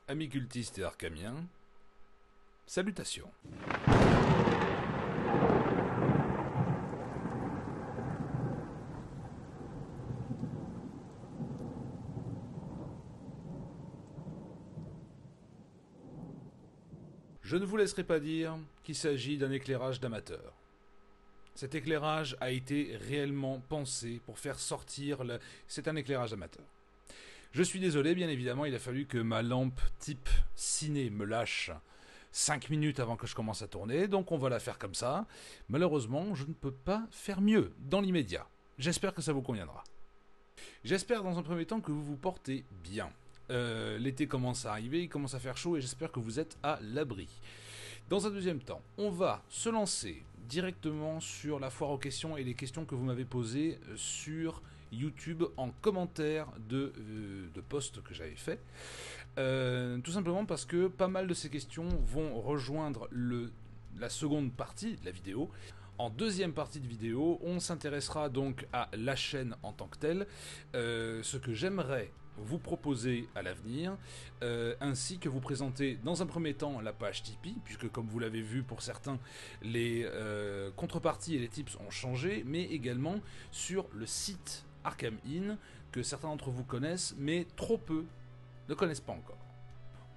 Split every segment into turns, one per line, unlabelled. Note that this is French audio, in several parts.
Amis cultistes et arcamiens, salutations. Je ne vous laisserai pas dire qu'il s'agit d'un éclairage d'amateur. Cet éclairage a été réellement pensé pour faire sortir le... C'est un éclairage amateur. Je suis désolé, bien évidemment, il a fallu que ma lampe type ciné me lâche 5 minutes avant que je commence à tourner, donc on va la faire comme ça. Malheureusement, je ne peux pas faire mieux dans l'immédiat. J'espère que ça vous conviendra. J'espère dans un premier temps que vous vous portez bien. L'été commence à arriver, il commence à faire chaud et j'espère que vous êtes à l'abri. Dans un deuxième temps, on va se lancer directement sur la foire aux questions et les questions que vous m'avez posées sur YouTube en commentaire de posts que j'avais fait. Tout simplement parce que pas mal de ces questions vont rejoindre la seconde partie de la vidéo. En deuxième partie de vidéo, on s'intéressera donc à la chaîne en tant que telle, ce que j'aimerais vous proposer à l'avenir, ainsi que vous présenter dans un premier temps la page Tipeee, puisque comme vous l'avez vu pour certains, les contreparties et les tips ont changé, mais également sur le site Arkham Inn, que certains d'entre vous connaissent, mais trop peu ne connaissent pas encore.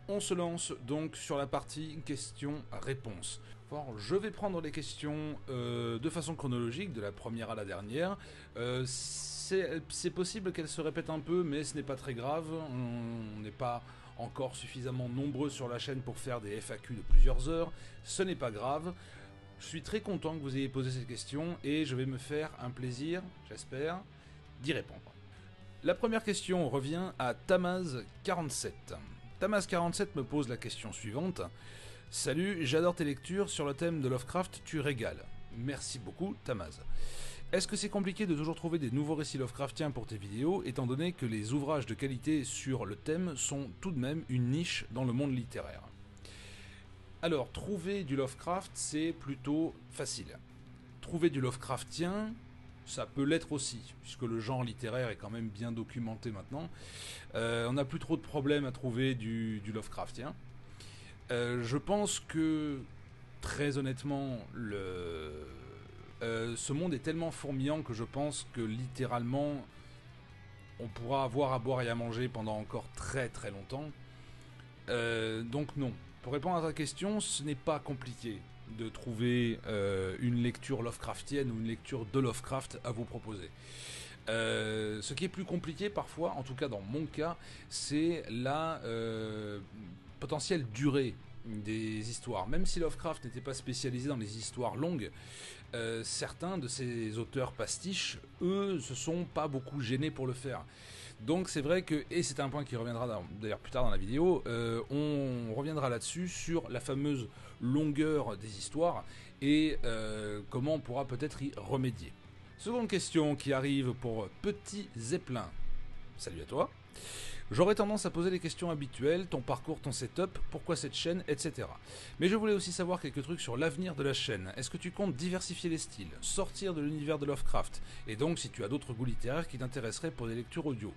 On se lance donc sur la partie questions-réponses. Alors, je vais prendre les questions de façon chronologique, de la première à la dernière. C'est possible qu'elles se répètent un peu, mais ce n'est pas très grave. On n'est pas encore suffisamment nombreux sur la chaîne pour faire des FAQ de plusieurs heures. Ce n'est pas grave. Je suis très content que vous ayez posé cette question et je vais me faire un plaisir, j'espère, d'y répondre. La première question revient à Tamaz47. Tamaz47 me pose la question suivante. Salut, j'adore tes lectures sur le thème de Lovecraft, tu régales. Merci beaucoup, Tamaz. Est-ce que c'est compliqué de toujours trouver des nouveaux récits Lovecraftiens pour tes vidéos, étant donné que les ouvrages de qualité sur le thème sont tout de même une niche dans le monde littéraire? Alors, trouver du Lovecraft, c'est plutôt facile. Trouver du Lovecraftien, ça peut l'être aussi, puisque le genre littéraire est quand même bien documenté maintenant. On n'a plus trop de problèmes à trouver du Lovecraftien. Je pense que, très honnêtement, ce monde est tellement fourmillant que je pense que littéralement, on pourra avoir à boire et à manger pendant encore très très longtemps. Donc non. Pour répondre à ta question, ce n'est pas compliqué de trouver une lecture Lovecraftienne ou une lecture de Lovecraft à vous proposer. Ce qui est plus compliqué parfois, en tout cas dans mon cas, c'est la potentielle durée des histoires. Même si Lovecraft n'était pas spécialisé dans les histoires longues, certains de ces auteurs pastiches, eux, se sont pas beaucoup gênés pour le faire. Donc c'est vrai que, et c'est un point qui reviendra d'ailleurs plus tard dans la vidéo, on reviendra là-dessus sur la fameuse longueur des histoires et comment on pourra peut-être y remédier. Seconde question qui arrive pour Petit Zeppelin. Salut à toi. J'aurais tendance à poser les questions habituelles, ton parcours, ton setup, pourquoi cette chaîne, etc. Mais je voulais aussi savoir quelques trucs sur l'avenir de la chaîne. Est-ce que tu comptes diversifier les styles, sortir de l'univers de Lovecraft, et donc si tu as d'autres goûts littéraires qui t'intéresseraient pour des lectures audio?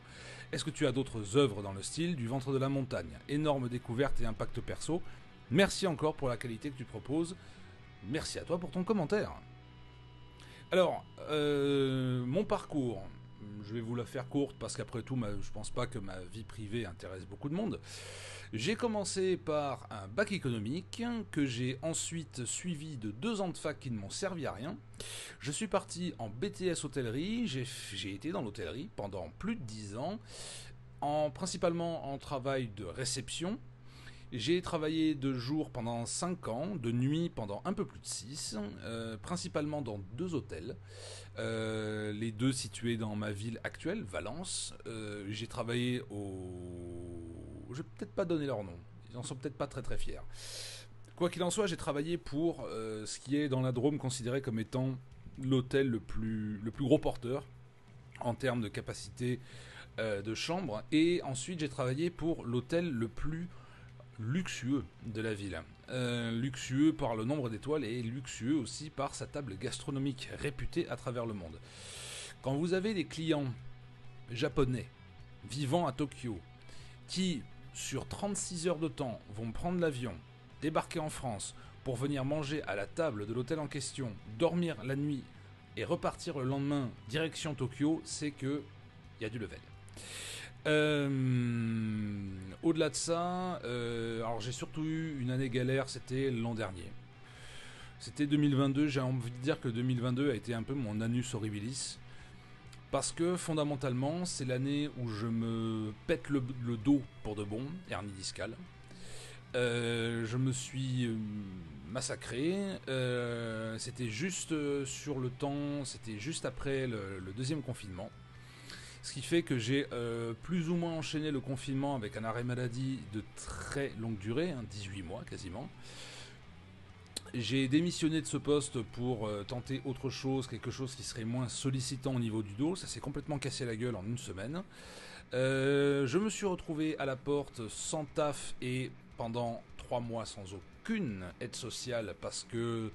Est-ce que tu as d'autres œuvres dans le style du Ventre de la Montagne? Énorme découverte et impact perso. Merci encore pour la qualité que tu proposes. Merci à toi pour ton commentaire. Alors, mon parcours... Je vais vous la faire courte parce qu'après tout, je pense pas que ma vie privée intéresse beaucoup de monde. J'ai commencé par un bac économique que j'ai ensuite suivi de 2 ans de fac qui ne m'ont servi à rien. Je suis parti en BTS hôtellerie, j'ai été dans l'hôtellerie pendant plus de 10 ans, principalement en travail de réception. J'ai travaillé de jour pendant 5 ans, de nuit pendant un peu plus de 6, principalement dans 2 hôtels, les 2 situés dans ma ville actuelle, Valence. J'ai travaillé je vais peut-être pas donner leur nom, ils en sont peut-être pas très très fiers. Quoi qu'il en soit, j'ai travaillé pour ce qui est dans la Drôme considéré comme étant l'hôtel le plus gros porteur en termes de capacité de chambre, et ensuite j'ai travaillé pour l'hôtel le plus luxueux de la ville. Luxueux par le nombre d'étoiles et luxueux aussi par sa table gastronomique réputée à travers le monde. Quand vous avez des clients japonais vivant à Tokyo qui sur 36 heures de temps, vont prendre l'avion, débarquer en France pour venir manger à la table de l'hôtel en question, dormir la nuit et repartir le lendemain direction Tokyo, c'est que il y a du level. Au-delà de ça, alors j'ai surtout eu une année galère, c'était l'an dernier. C'était 2022, j'ai envie de dire que 2022 a été un peu mon annus horribilis. Parce que fondamentalement, c'est l'année où je me pète le dos pour de bon, hernie discale. Je me suis massacré. C'était juste sur le temps, c'était juste après le deuxième confinement. Ce qui fait que j'ai plus ou moins enchaîné le confinement avec un arrêt maladie de très longue durée, 18 mois quasiment. J'ai démissionné de ce poste pour tenter autre chose, quelque chose qui serait moins sollicitant au niveau du dos. Ça s'est complètement cassé la gueule en une semaine. Je me suis retrouvé à la porte sans taf et pendant 3 mois sans aucune aide sociale parce que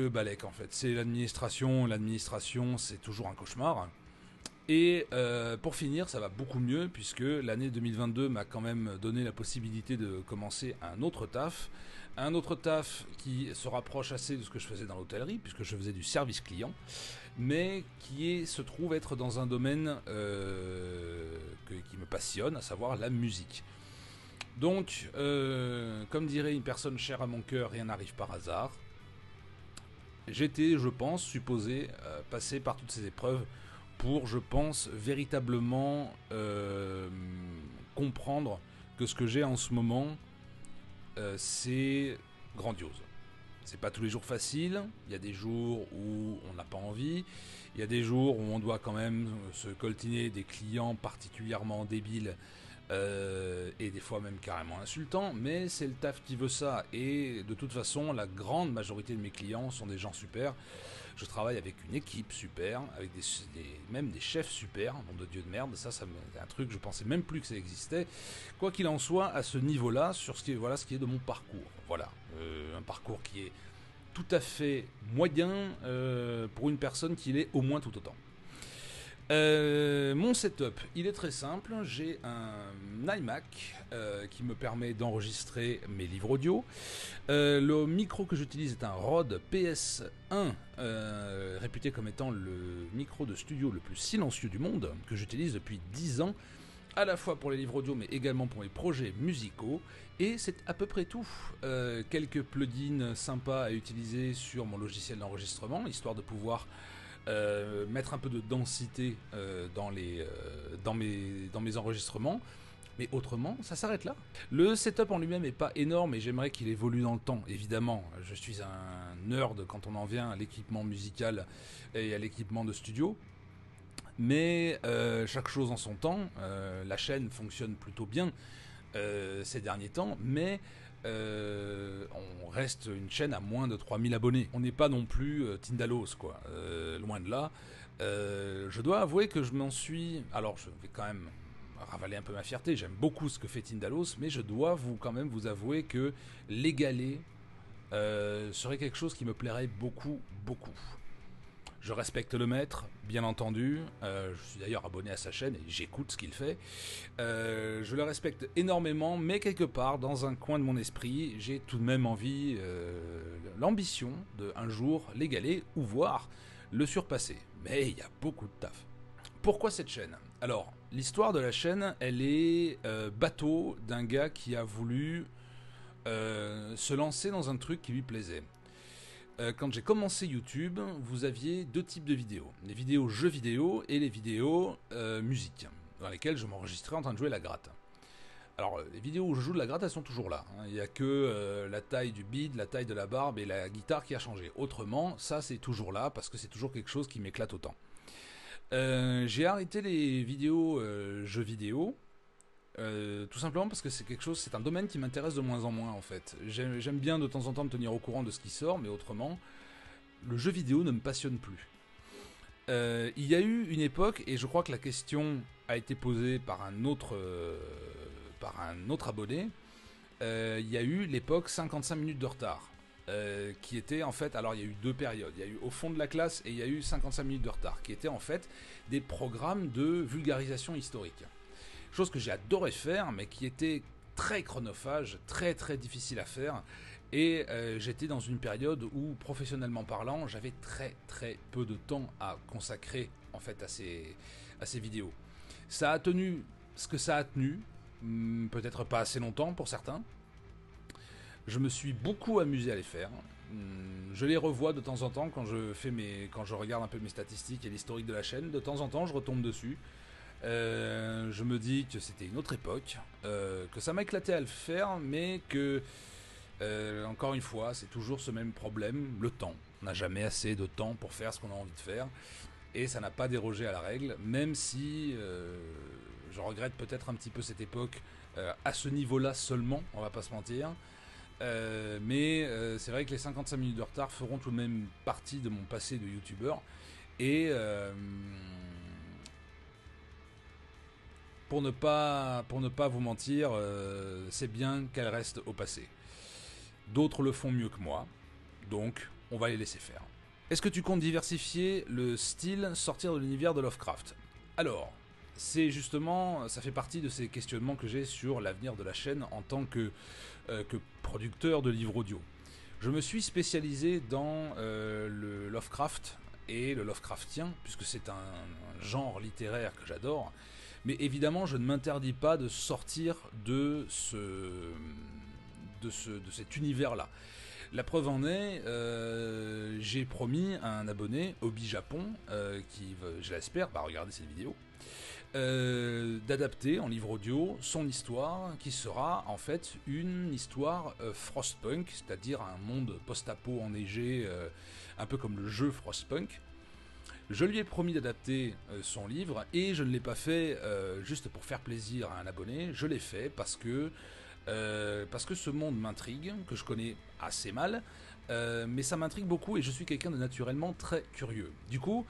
Balek en fait. C'est l'administration c'est toujours un cauchemar. Et pour finir, ça va beaucoup mieux puisque l'année 2022 m'a quand même donné la possibilité de commencer un autre taf qui se rapproche assez de ce que je faisais dans l'hôtellerie, puisque je faisais du service client, mais se trouve être dans un domaine qui me passionne, à savoir la musique. Donc, comme dirait une personne chère à mon cœur, rien n'arrive par hasard. J'étais, je pense, supposé passer par toutes ces épreuves pour, je pense, véritablement comprendre que ce que j'ai en ce moment, c'est grandiose. C'est pas tous les jours facile, il y a des jours où on n'a pas envie, il y a des jours où on doit quand même se coltiner des clients particulièrement débiles et des fois même carrément insultants, mais c'est le taf qui veut ça, et de toute façon la grande majorité de mes clients sont des gens super. Je travaille avec une équipe super, avec même des chefs super, nom de Dieu de merde, ça c'est un truc, je pensais même plus que ça existait. Quoi qu'il en soit, à ce niveau-là, sur ce qui est de mon parcours. Voilà, un parcours qui est tout à fait moyen pour une personne qui l'est au moins tout autant. Mon setup, il est très simple. J'ai un iMac qui me permet d'enregistrer mes livres audio. Le micro que j'utilise est un Rode PS1, réputé comme étant le micro de studio le plus silencieux du monde, que j'utilise depuis 10 ans, à la fois pour les livres audio mais également pour mes projets musicaux. Et c'est à peu près tout. Quelques plugins sympas à utiliser sur mon logiciel d'enregistrement, histoire de pouvoir mettre un peu de densité dans mes enregistrements, mais autrement ça s'arrête là. Le setup en lui-même est pas énorme et j'aimerais qu'il évolue dans le temps. Évidemment, je suis un nerd quand on en vient à l'équipement musical et à l'équipement de studio, mais chaque chose en son temps. La chaîne fonctionne plutôt bien ces derniers temps, mais on reste une chaîne à moins de 3000 abonnés. On n'est pas non plus Tindalos, quoi. Loin de là. Je dois avouer que je m'en suis... Alors, je vais quand même ravaler un peu ma fierté. J'aime beaucoup ce que fait Tindalos, mais je dois quand même vous avouer que l'égaler serait quelque chose qui me plairait beaucoup, beaucoup. Je respecte le maître, bien entendu. Je suis d'ailleurs abonné à sa chaîne et j'écoute ce qu'il fait. Je le respecte énormément, mais quelque part, dans un coin de mon esprit, j'ai tout de même envie, l'ambition de un jour l'égaler ou voire le surpasser. Mais il y a beaucoup de taf. Pourquoi cette chaîne ? Alors, l'histoire de la chaîne, elle est bateau d'un gars qui a voulu se lancer dans un truc qui lui plaisait. Quand j'ai commencé YouTube, vous aviez deux types de vidéos. Les vidéos jeux vidéo et les vidéos musique, dans lesquelles je m'enregistrais en train de jouer la gratte. Alors, les vidéos où je joue de la gratte, elles sont toujours là. Il n'y a que la taille du bide, la taille de la barbe et la guitare qui a changé. Autrement, ça c'est toujours là, parce que c'est toujours quelque chose qui m'éclate autant. J'ai arrêté les vidéos jeux vidéo, tout simplement parce que c'est un domaine qui m'intéresse de moins en moins en fait. J'aime bien de temps en temps me tenir au courant de ce qui sort, mais autrement, le jeu vidéo ne me passionne plus. Il y a eu une époque, et je crois que la question a été posée par un autre abonné, il y a eu l'époque 55 minutes de retard. Qui était en fait, alors il y a eu deux périodes, il y a eu au fond de la classe et il y a eu 55 minutes de retard, qui étaient en fait des programmes de vulgarisation historique. Chose que j'ai adoré faire, mais qui était très chronophage, très très difficile à faire. Et j'étais dans une période où, professionnellement parlant, j'avais très très peu de temps à consacrer en fait à ces vidéos. Ça a tenu ce que ça a tenu, peut-être pas assez longtemps pour certains. Je me suis beaucoup amusé à les faire. Je les revois de temps en temps quand quand je regarde un peu mes statistiques et l'historique de la chaîne. De temps en temps, je retombe dessus. Je me dis que c'était une autre époque, que ça m'a éclaté à le faire, mais que, encore une fois, c'est toujours ce même problème, le temps. On n'a jamais assez de temps pour faire ce qu'on a envie de faire, et ça n'a pas dérogé à la règle, même si je regrette peut-être un petit peu cette époque à ce niveau-là seulement, on va pas se mentir. Mais c'est vrai que les 55 minutes de retard feront tout de même partie de mon passé de youtubeur, et pour ne pas vous mentir, c'est bien qu'elle reste au passé. D'autres le font mieux que moi, donc on va les laisser faire. Est-ce que tu comptes diversifier le style, sortir de l'univers de Lovecraft? Alors, c'est justement, ça fait partie de ces questionnements que j'ai sur l'avenir de la chaîne en tant que producteur de livres audio. Je me suis spécialisé dans le Lovecraft et le Lovecraftien, puisque c'est un genre littéraire que j'adore. Mais évidemment, je ne m'interdis pas de sortir de cet univers-là. La preuve en est, j'ai promis à un abonné, Obi Japon, qui, je l'espère, va regarder cette vidéo, d'adapter en livre audio son histoire, qui sera en fait une histoire Frostpunk, c'est-à-dire un monde post-apo enneigé, un peu comme le jeu Frostpunk. Je lui ai promis d'adapter son livre, et je ne l'ai pas fait juste pour faire plaisir à un abonné, je l'ai fait parce que ce monde m'intrigue, que je connais assez mal, mais ça m'intrigue beaucoup et je suis quelqu'un de naturellement très curieux. Du coup,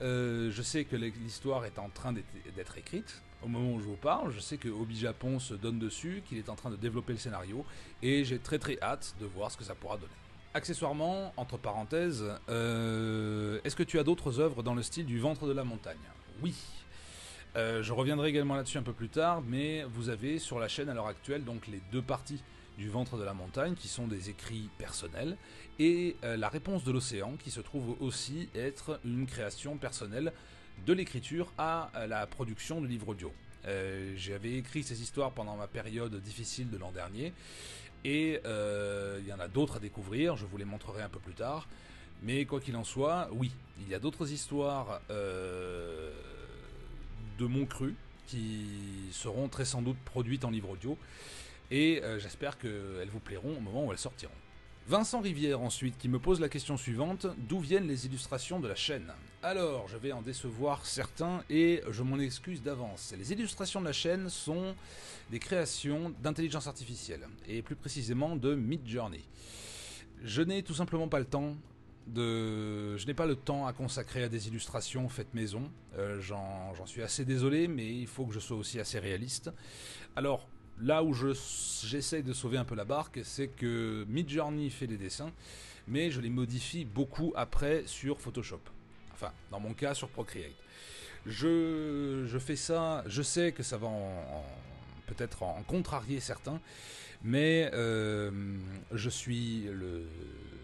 je sais que l'histoire est en train d'être écrite. Au moment où je vous parle, je sais que Obi Japon se donne dessus, qu'il est en train de développer le scénario, et j'ai très très hâte de voir ce que ça pourra donner. Accessoirement, entre parenthèses, est-ce que tu as d'autres œuvres dans le style du Ventre de la Montagne? Oui. Je reviendrai également là-dessus un peu plus tard, mais vous avez sur la chaîne à l'heure actuelle donc les deux parties du Ventre de la Montagne qui sont des écrits personnels, et la Réponse de l'Océan qui se trouve aussi être une création personnelle de l'écriture à la production de livres audio. J'avais écrit ces histoires pendant ma période difficile de l'an dernier, et il y en a d'autres à découvrir, je vous les montrerai un peu plus tard, mais quoi qu'il en soit, oui, il y a d'autres histoires de mon cru qui seront très sans doute produites en livre audio, et j'espère qu'elles vous plairont au moment où elles sortiront. Vincent Rivière ensuite qui me pose la question suivante: d'où viennent les illustrations de la chaîne? Alors, je vais en décevoir certains et je m'en excuse d'avance. Les illustrations de la chaîne sont des créations d'intelligence artificielle, et plus précisément de Midjourney. Je n'ai tout simplement pas le temps je n'ai pas le temps à consacrer à des illustrations faites maison. J'en suis assez désolé, mais il faut que je sois aussi assez réaliste. Alors, là où j'essaie de sauver un peu la barque, c'est que Midjourney fait des dessins, mais je les modifie beaucoup après sur Photoshop. Enfin, dans mon cas, sur Procreate. Je fais ça, je sais que ça va peut-être en contrarier certains, mais je suis le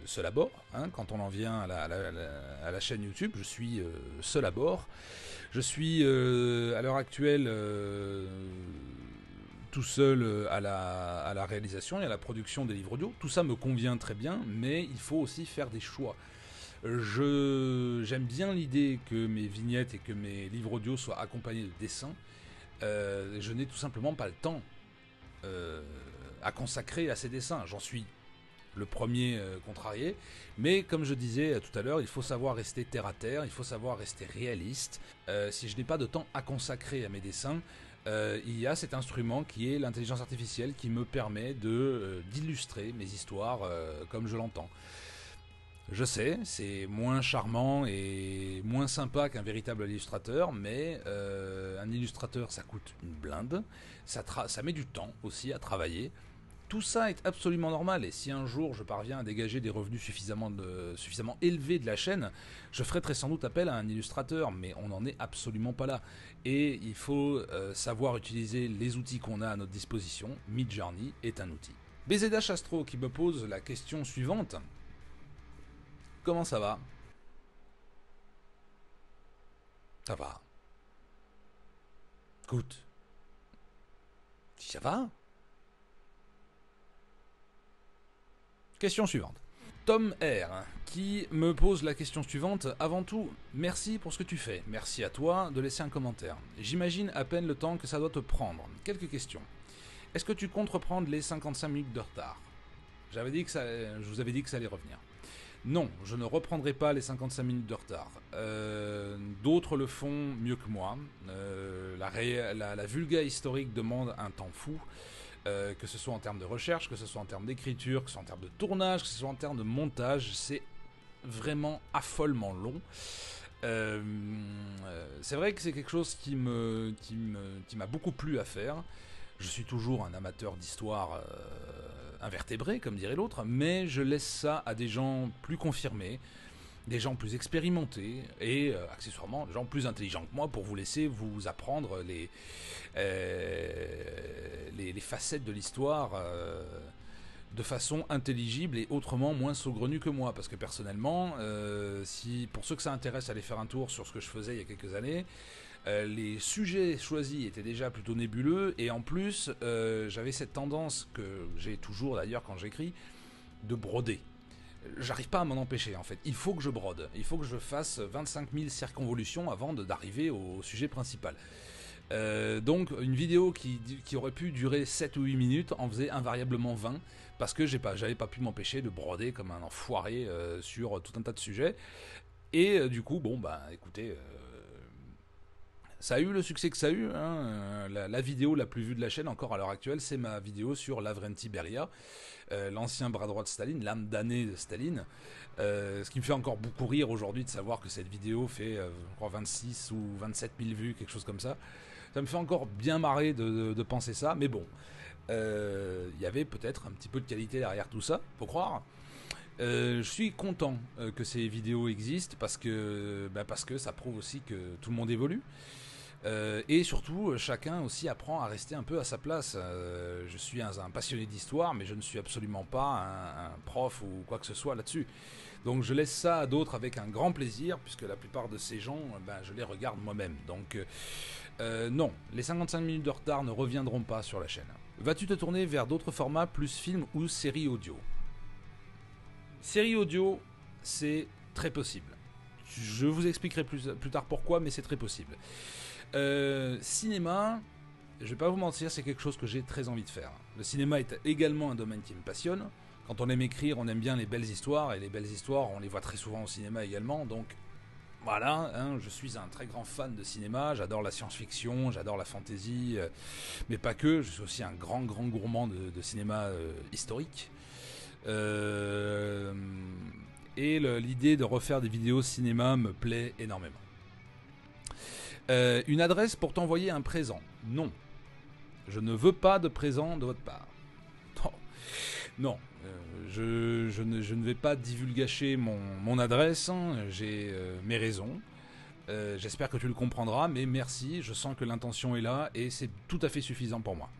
seul à bord, hein, quand on en vient à la chaîne YouTube, je suis seul à bord. Je suis à l'heure actuelle tout seul à la réalisation et à la production des livres audio. Tout ça me convient très bien, mais il faut aussi faire des choix. J'aime bien l'idée que mes vignettes et que mes livres audio soient accompagnés de dessins. Je n'ai tout simplement pas le temps à consacrer à ces dessins. J'en suis le premier contrarié, mais comme je disais tout à l'heure, il faut savoir rester terre à terre, il faut savoir rester réaliste. Si je n'ai pas de temps à consacrer à mes dessins, il y a cet instrument qui est l'intelligence artificielle qui me permet d'illustrer mes histoires comme je l'entends. Je sais, c'est moins charmant et moins sympa qu'un véritable illustrateur, mais un illustrateur ça coûte une blinde, ça met du temps aussi à travailler, Tout ça est absolument normal, et si un jour je parviens à dégager des revenus suffisamment élevés de la chaîne, je ferai très sans doute appel à un illustrateur, mais on n'en est absolument pas là. Et il faut savoir utiliser les outils qu'on a à notre disposition. Midjourney est un outil. BZH Astro qui me pose la question suivante. Comment ça va? Ça va. Écoute. Si ça va. Question suivante. Tom R, qui me pose la question suivante. Avant tout, merci pour ce que tu fais. Merci à toi de laisser un commentaire. J'imagine à peine le temps que ça doit te prendre. Quelques questions. Est-ce que tu comptes reprendre les 55 minutes de retard? Je vous avais dit que ça allait revenir. Non, je ne reprendrai pas les 55 minutes de retard. D'autres le font mieux que moi. La vulga historique demande un temps fou. Que ce soit en termes de recherche, que ce soit en termes d'écriture, que ce soit en termes de tournage, que ce soit en termes de montage, c'est vraiment affolement long. C'est vrai que c'est quelque chose qui m'a beaucoup plu à faire. Je suis toujours un amateur d'histoire invertébré, comme dirait l'autre, mais je laisse ça à des gens plus confirmés, des gens plus expérimentés et accessoirement des gens plus intelligents que moi pour vous laisser vous apprendre les facettes de l'histoire de façon intelligible et autrement moins saugrenue que moi, parce que personnellement si pour ceux que ça intéresse aller faire un tour sur ce que je faisais il y a quelques années, les sujets choisis étaient déjà plutôt nébuleux, et en plus j'avais cette tendance que j'ai toujours d'ailleurs quand j'écris de broder. J'arrive pas à m'en empêcher en fait, il faut que je brode, il faut que je fasse 25 000 circonvolutions avant d'arriver au sujet principal. Donc une vidéo qui aurait pu durer 7 ou 8 minutes en faisait invariablement 20, parce que j'avais pas pu m'empêcher de broder comme un enfoiré sur tout un tas de sujets. Et du coup, bon bah écoutez, ça a eu le succès que ça a eu, hein. La vidéo la plus vue de la chaîne encore à l'heure actuelle, c'est ma vidéo sur Lavrenti Beria, l'ancien bras droit de Staline, l'âme damnée de Staline. Ce qui me fait encore beaucoup rire aujourd'hui de savoir que cette vidéo fait 26 ou 27 000 vues, quelque chose comme ça. Ça me fait encore bien marrer de penser ça, mais bon, il y avait peut-être un petit peu de qualité derrière tout ça, faut croire. Je suis content que ces vidéos existent, parce que ça prouve aussi que tout le monde évolue. Et surtout, chacun aussi apprend à rester un peu à sa place. Je suis un passionné d'histoire, mais je ne suis absolument pas un prof ou quoi que ce soit là-dessus. Donc je laisse ça à d'autres avec un grand plaisir, puisque la plupart de ces gens, je les regarde moi-même. Donc non, les 55 minutes de retard ne reviendront pas sur la chaîne. Vas-tu te tourner vers d'autres formats, plus films ou séries audio? Série audio, c'est très possible. Je vous expliquerai plus tard pourquoi, mais c'est très possible. Cinéma, je vais pas vous mentir, c'est quelque chose que j'ai très envie de faire. Le cinéma est également un domaine qui me passionne. Quand on aime écrire, on aime bien les belles histoires, et les belles histoires, on les voit très souvent au cinéma également. Donc voilà, hein, je suis un très grand fan de cinéma, j'adore la science-fiction, j'adore la fantasy, mais pas que, je suis aussi un grand gourmand de cinéma historique. Et l'idée de refaire des vidéos cinéma me plaît énormément. Une adresse pour t'envoyer un présent? Non. Je ne veux pas de présent de votre part. Non. Je ne vais pas divulgacher mon adresse. Hein. J'ai mes raisons. J'espère que tu le comprendras, mais merci. Je sens que l'intention est là et c'est tout à fait suffisant pour moi.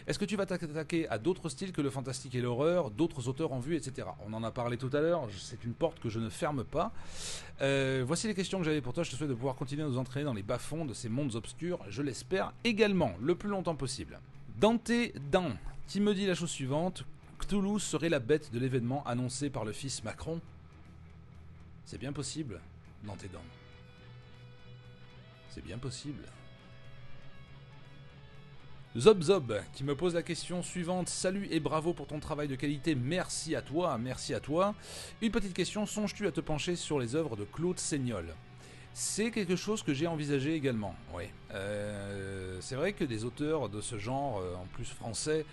Est-ce que tu vas t'attaquer à d'autres styles que le fantastique et l'horreur, d'autres auteurs en vue, etc. On en a parlé tout à l'heure, c'est une porte que je ne ferme pas. Voici les questions que j'avais pour toi. Je te souhaite de pouvoir continuer à nous entraîner dans les bas-fonds de ces mondes obscurs, je l'espère également, le plus longtemps possible. Dante Dan, qui me dit la chose suivante: Cthulhu serait la bête de l'événement annoncé par le fils Macron. C'est bien possible, Dante Dan. C'est bien possible. Zob, qui me pose la question suivante: salut et bravo pour ton travail de qualité, merci à toi, merci à toi. Une petite question, songes-tu à te pencher sur les œuvres de Claude Seignol? C'est quelque chose que j'ai envisagé également, oui. C'est vrai que des auteurs de ce genre, en plus français,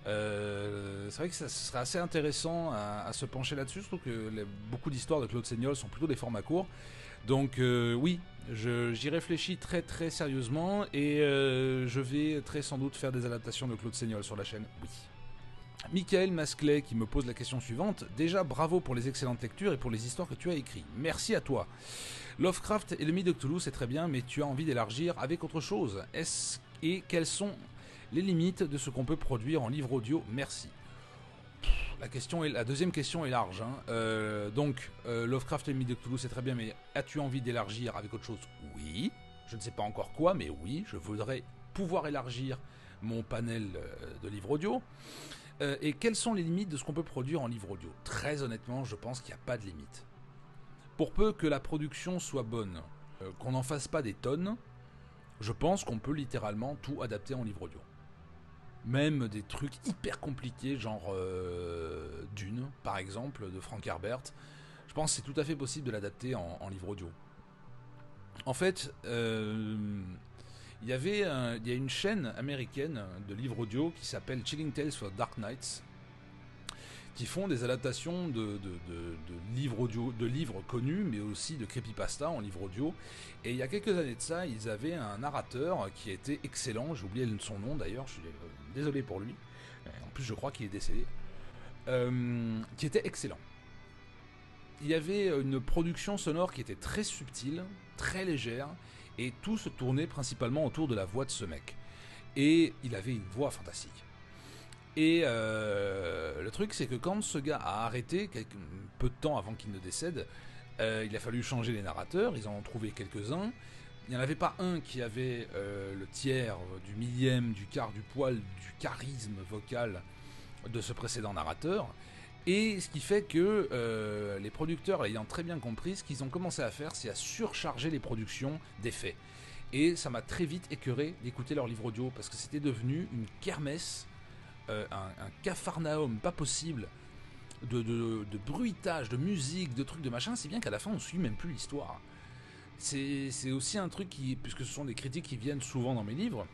c'est vrai que ça serait assez intéressant à se pencher là-dessus. Je trouve que beaucoup d'histoires de Claude Seignol sont plutôt des formats courts. Donc oui, j'y réfléchis très très sérieusement, et je vais très sans doute faire des adaptations de Claude Seignol sur la chaîne, oui. Michael Masclay qui me pose la question suivante. Déjà, bravo pour les excellentes lectures et pour les histoires que tu as écrites. Merci à toi. Lovecraft et le mythe de Cthulhu, c'est très bien, mais tu as envie d'élargir avec autre chose. Et quelles sont les limites de ce qu'on peut produire en livre audio? Merci. La deuxième question est large. Donc, Lovecraft et le mythe de Cthulhu, c'est très bien, mais as-tu envie d'élargir avec autre chose? Oui. Je ne sais pas encore quoi, mais oui, je voudrais pouvoir élargir mon panel de livres audio. Et quelles sont les limites de ce qu'on peut produire en livre audio? Très honnêtement, je pense qu'il n'y a pas de limite. Pour peu que la production soit bonne, qu'on n'en fasse pas des tonnes, je pense qu'on peut littéralement tout adapter en livre audio. Même des trucs hyper compliqués, genre Dune, par exemple, de Frank Herbert. Je pense que c'est tout à fait possible de l'adapter en livre audio. En fait, il y a une chaîne américaine de livres audio qui s'appelle Chilling Tales for Dark Nights, qui font des adaptations de livres audio, de livres connus, mais aussi de creepypasta en livre audio. Et il y a quelques années de ça, ils avaient un narrateur qui était excellent. J'ai oublié son nom d'ailleurs, je suis désolé pour lui. En plus, je crois qu'il est décédé. Qui était excellent. Il y avait une production sonore qui était très subtile, très légère, et tout se tournait principalement autour de la voix de ce mec. Et il avait une voix fantastique. Et le truc, c'est que quand ce gars a arrêté, peu de temps avant qu'il ne décède, il a fallu changer les narrateurs, ils en ont trouvé quelques-uns. Il n'y en avait pas un qui avait le tiers, du millième, du quart, du poil, du charisme vocal de ce précédent narrateur. Et ce qui fait que les producteurs, ayant très bien compris, ce qu'ils ont commencé à faire, c'est à surcharger les productions d'effets. Et ça m'a très vite écœuré d'écouter leur livre audio, parce que c'était devenu une kermesse, un capharnaüm pas possible de bruitage, de musique, de trucs, de machin, si bien qu'à la fin on suit même plus l'histoire. C'est aussi un truc qui, puisque ce sont des critiques qui viennent souvent dans mes livres,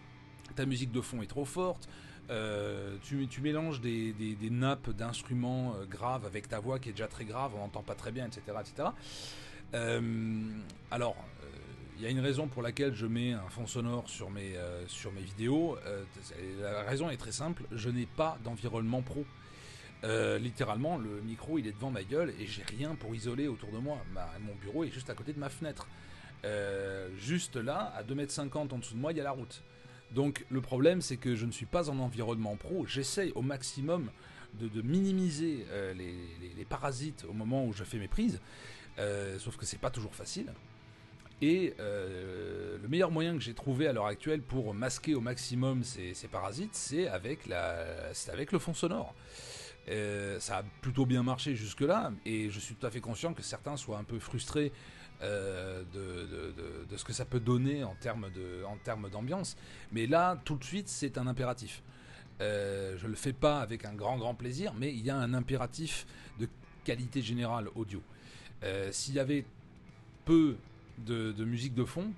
ta musique de fond est trop forte, tu mélanges des nappes d'instruments graves avec ta voix qui est déjà très grave, on n'entend pas très bien, etc. etc. Alors, il y a une raison pour laquelle je mets un fond sonore sur mes vidéos. La raison est très simple, je n'ai pas d'environnement pro. Littéralement, le micro il est devant ma gueule et j'ai rien pour isoler autour de moi. Mon bureau est juste à côté de ma fenêtre. Juste là, à 2,50 m en dessous de moi, il y a la route. Donc le problème, c'est que je ne suis pas en environnement pro. J'essaye au maximum de minimiser les parasites au moment où je fais mes prises. Sauf que c'est pas toujours facile. Et le meilleur moyen que j'ai trouvé à l'heure actuelle pour masquer au maximum ces parasites, c'est avec le fond sonore. Ça a plutôt bien marché jusque-là, et je suis tout à fait conscient que certains soient un peu frustrés de ce que ça peut donner en termes d'ambiance. Mais là, tout de suite, c'est un impératif. Je le fais pas avec un grand plaisir, mais il y a un impératif de qualité générale audio. S'il y avait peu de musique de fond,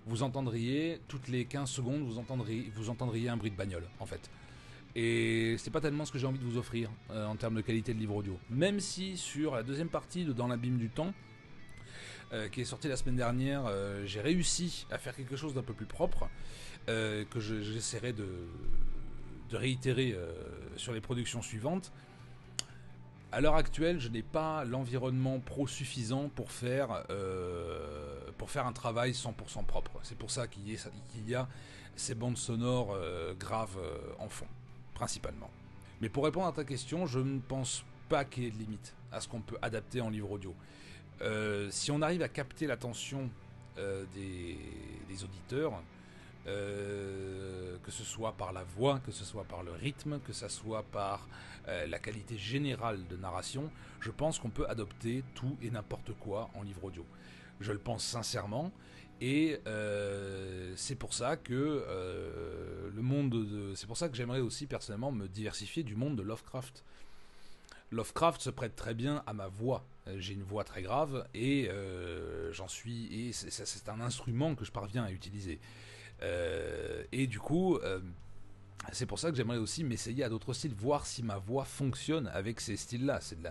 vous entendriez toutes les 15 secondes, vous entendriez un bruit de bagnole, en fait. Et c'est pas tellement ce que j'ai envie de vous offrir en termes de qualité de livre audio. Même si sur la deuxième partie de Dans l'abîme du temps, qui est sortie la semaine dernière, j'ai réussi à faire quelque chose d'un peu plus propre, que j'essaierai de réitérer sur les productions suivantes. À l'heure actuelle, je n'ai pas l'environnement pro suffisant pour faire un travail 100% propre. C'est pour ça qu'il y a ces bandes sonores graves en fond, principalement. Mais pour répondre à ta question, je ne pense pas qu'il y ait de limite à ce qu'on peut adapter en livre audio. Si on arrive à capter l'attention des auditeurs, que ce soit par la voix, que ce soit par le rythme, que ce soit par la qualité générale de narration, je pense qu'on peut adopter tout et n'importe quoi en livre audio. Je le pense sincèrement, et c'est pour ça que c'est pour ça que j'aimerais aussi personnellement me diversifier du monde de Lovecraft. Lovecraft se prête très bien à ma voix. J'ai une voix très grave et c'est un instrument que je parviens à utiliser. Et du coup, c'est pour ça que j'aimerais aussi m'essayer à d'autres styles, voir si ma voix fonctionne avec ces styles-là. C'est de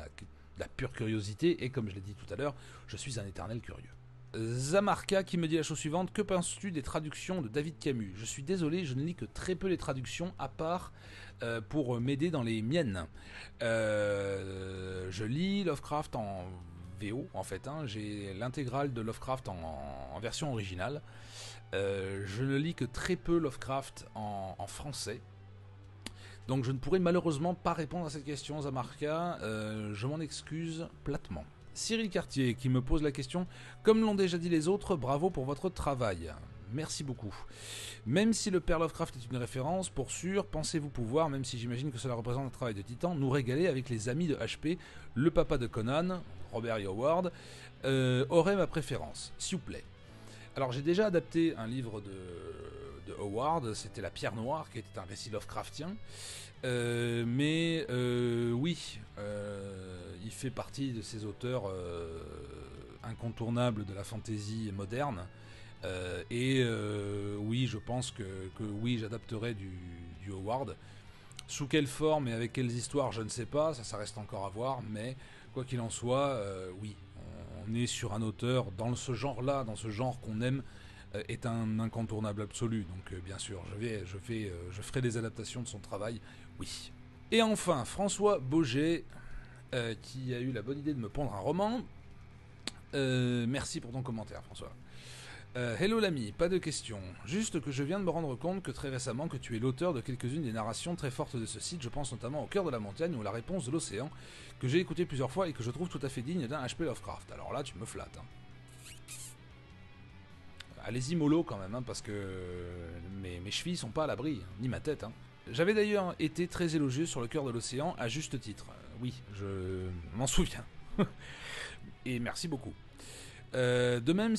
la pure curiosité, et comme je l'ai dit tout à l'heure, je suis un éternel curieux. Zamarka qui me dit la chose suivante. Que penses-tu des traductions de David Camus? Je suis désolé, je ne lis que très peu les traductions, à part pour m'aider dans les miennes. Je lis Lovecraft en VO, en fait. Hein. J'ai l'intégrale de Lovecraft en version originale. Je ne lis que très peu Lovecraft en français. Donc je ne pourrai malheureusement pas répondre à cette question, Zamarka. Je m'en excuse platement. Cyril Cartier qui me pose la question. Comme l'ont déjà dit les autres, bravo pour votre travail. Merci beaucoup. Même si le père Lovecraft est une référence, pour sûr, pensez-vous pouvoir, même si j'imagine que cela représente un travail de titan, nous régaler avec les amis de HP, le papa de Conan, Robert E. Howard, aurait ma préférence, s'il vous plaît. Alors j'ai déjà adapté un livre de Howard, c'était La Pierre Noire, qui était un récit Lovecraftien. Mais oui, il fait partie de ces auteurs incontournables de la fantasy moderne. Oui, je pense que oui, j'adapterai du Howard. Sous quelle forme et avec quelles histoires, je ne sais pas, ça reste encore à voir, mais quoi qu'il en soit, oui, on est sur un auteur dans ce genre-là, dans ce genre qu'on aime, est un incontournable absolu. Donc bien sûr, je ferai des adaptations de son travail, oui. Et enfin, François Boget, qui a eu la bonne idée de me pondre un roman. Merci pour ton commentaire, François. Hello l'ami, pas de questions. Juste que je viens de me rendre compte que très récemment que tu es l'auteur de quelques-unes des narrations très fortes de ce site. Je pense notamment au cœur de la montagne ou la réponse de l'océan, que j'ai écouté plusieurs fois et que je trouve tout à fait digne d'un HP Lovecraft. Alors là, tu me flattes. Hein. Allez-y mollo quand même, hein, parce que mes chevilles sont pas à l'abri, hein, ni ma tête. Hein. J'avais d'ailleurs été très élogieux sur le cœur de l'océan, à juste titre. Oui, je m'en souviens. Et merci beaucoup. De même,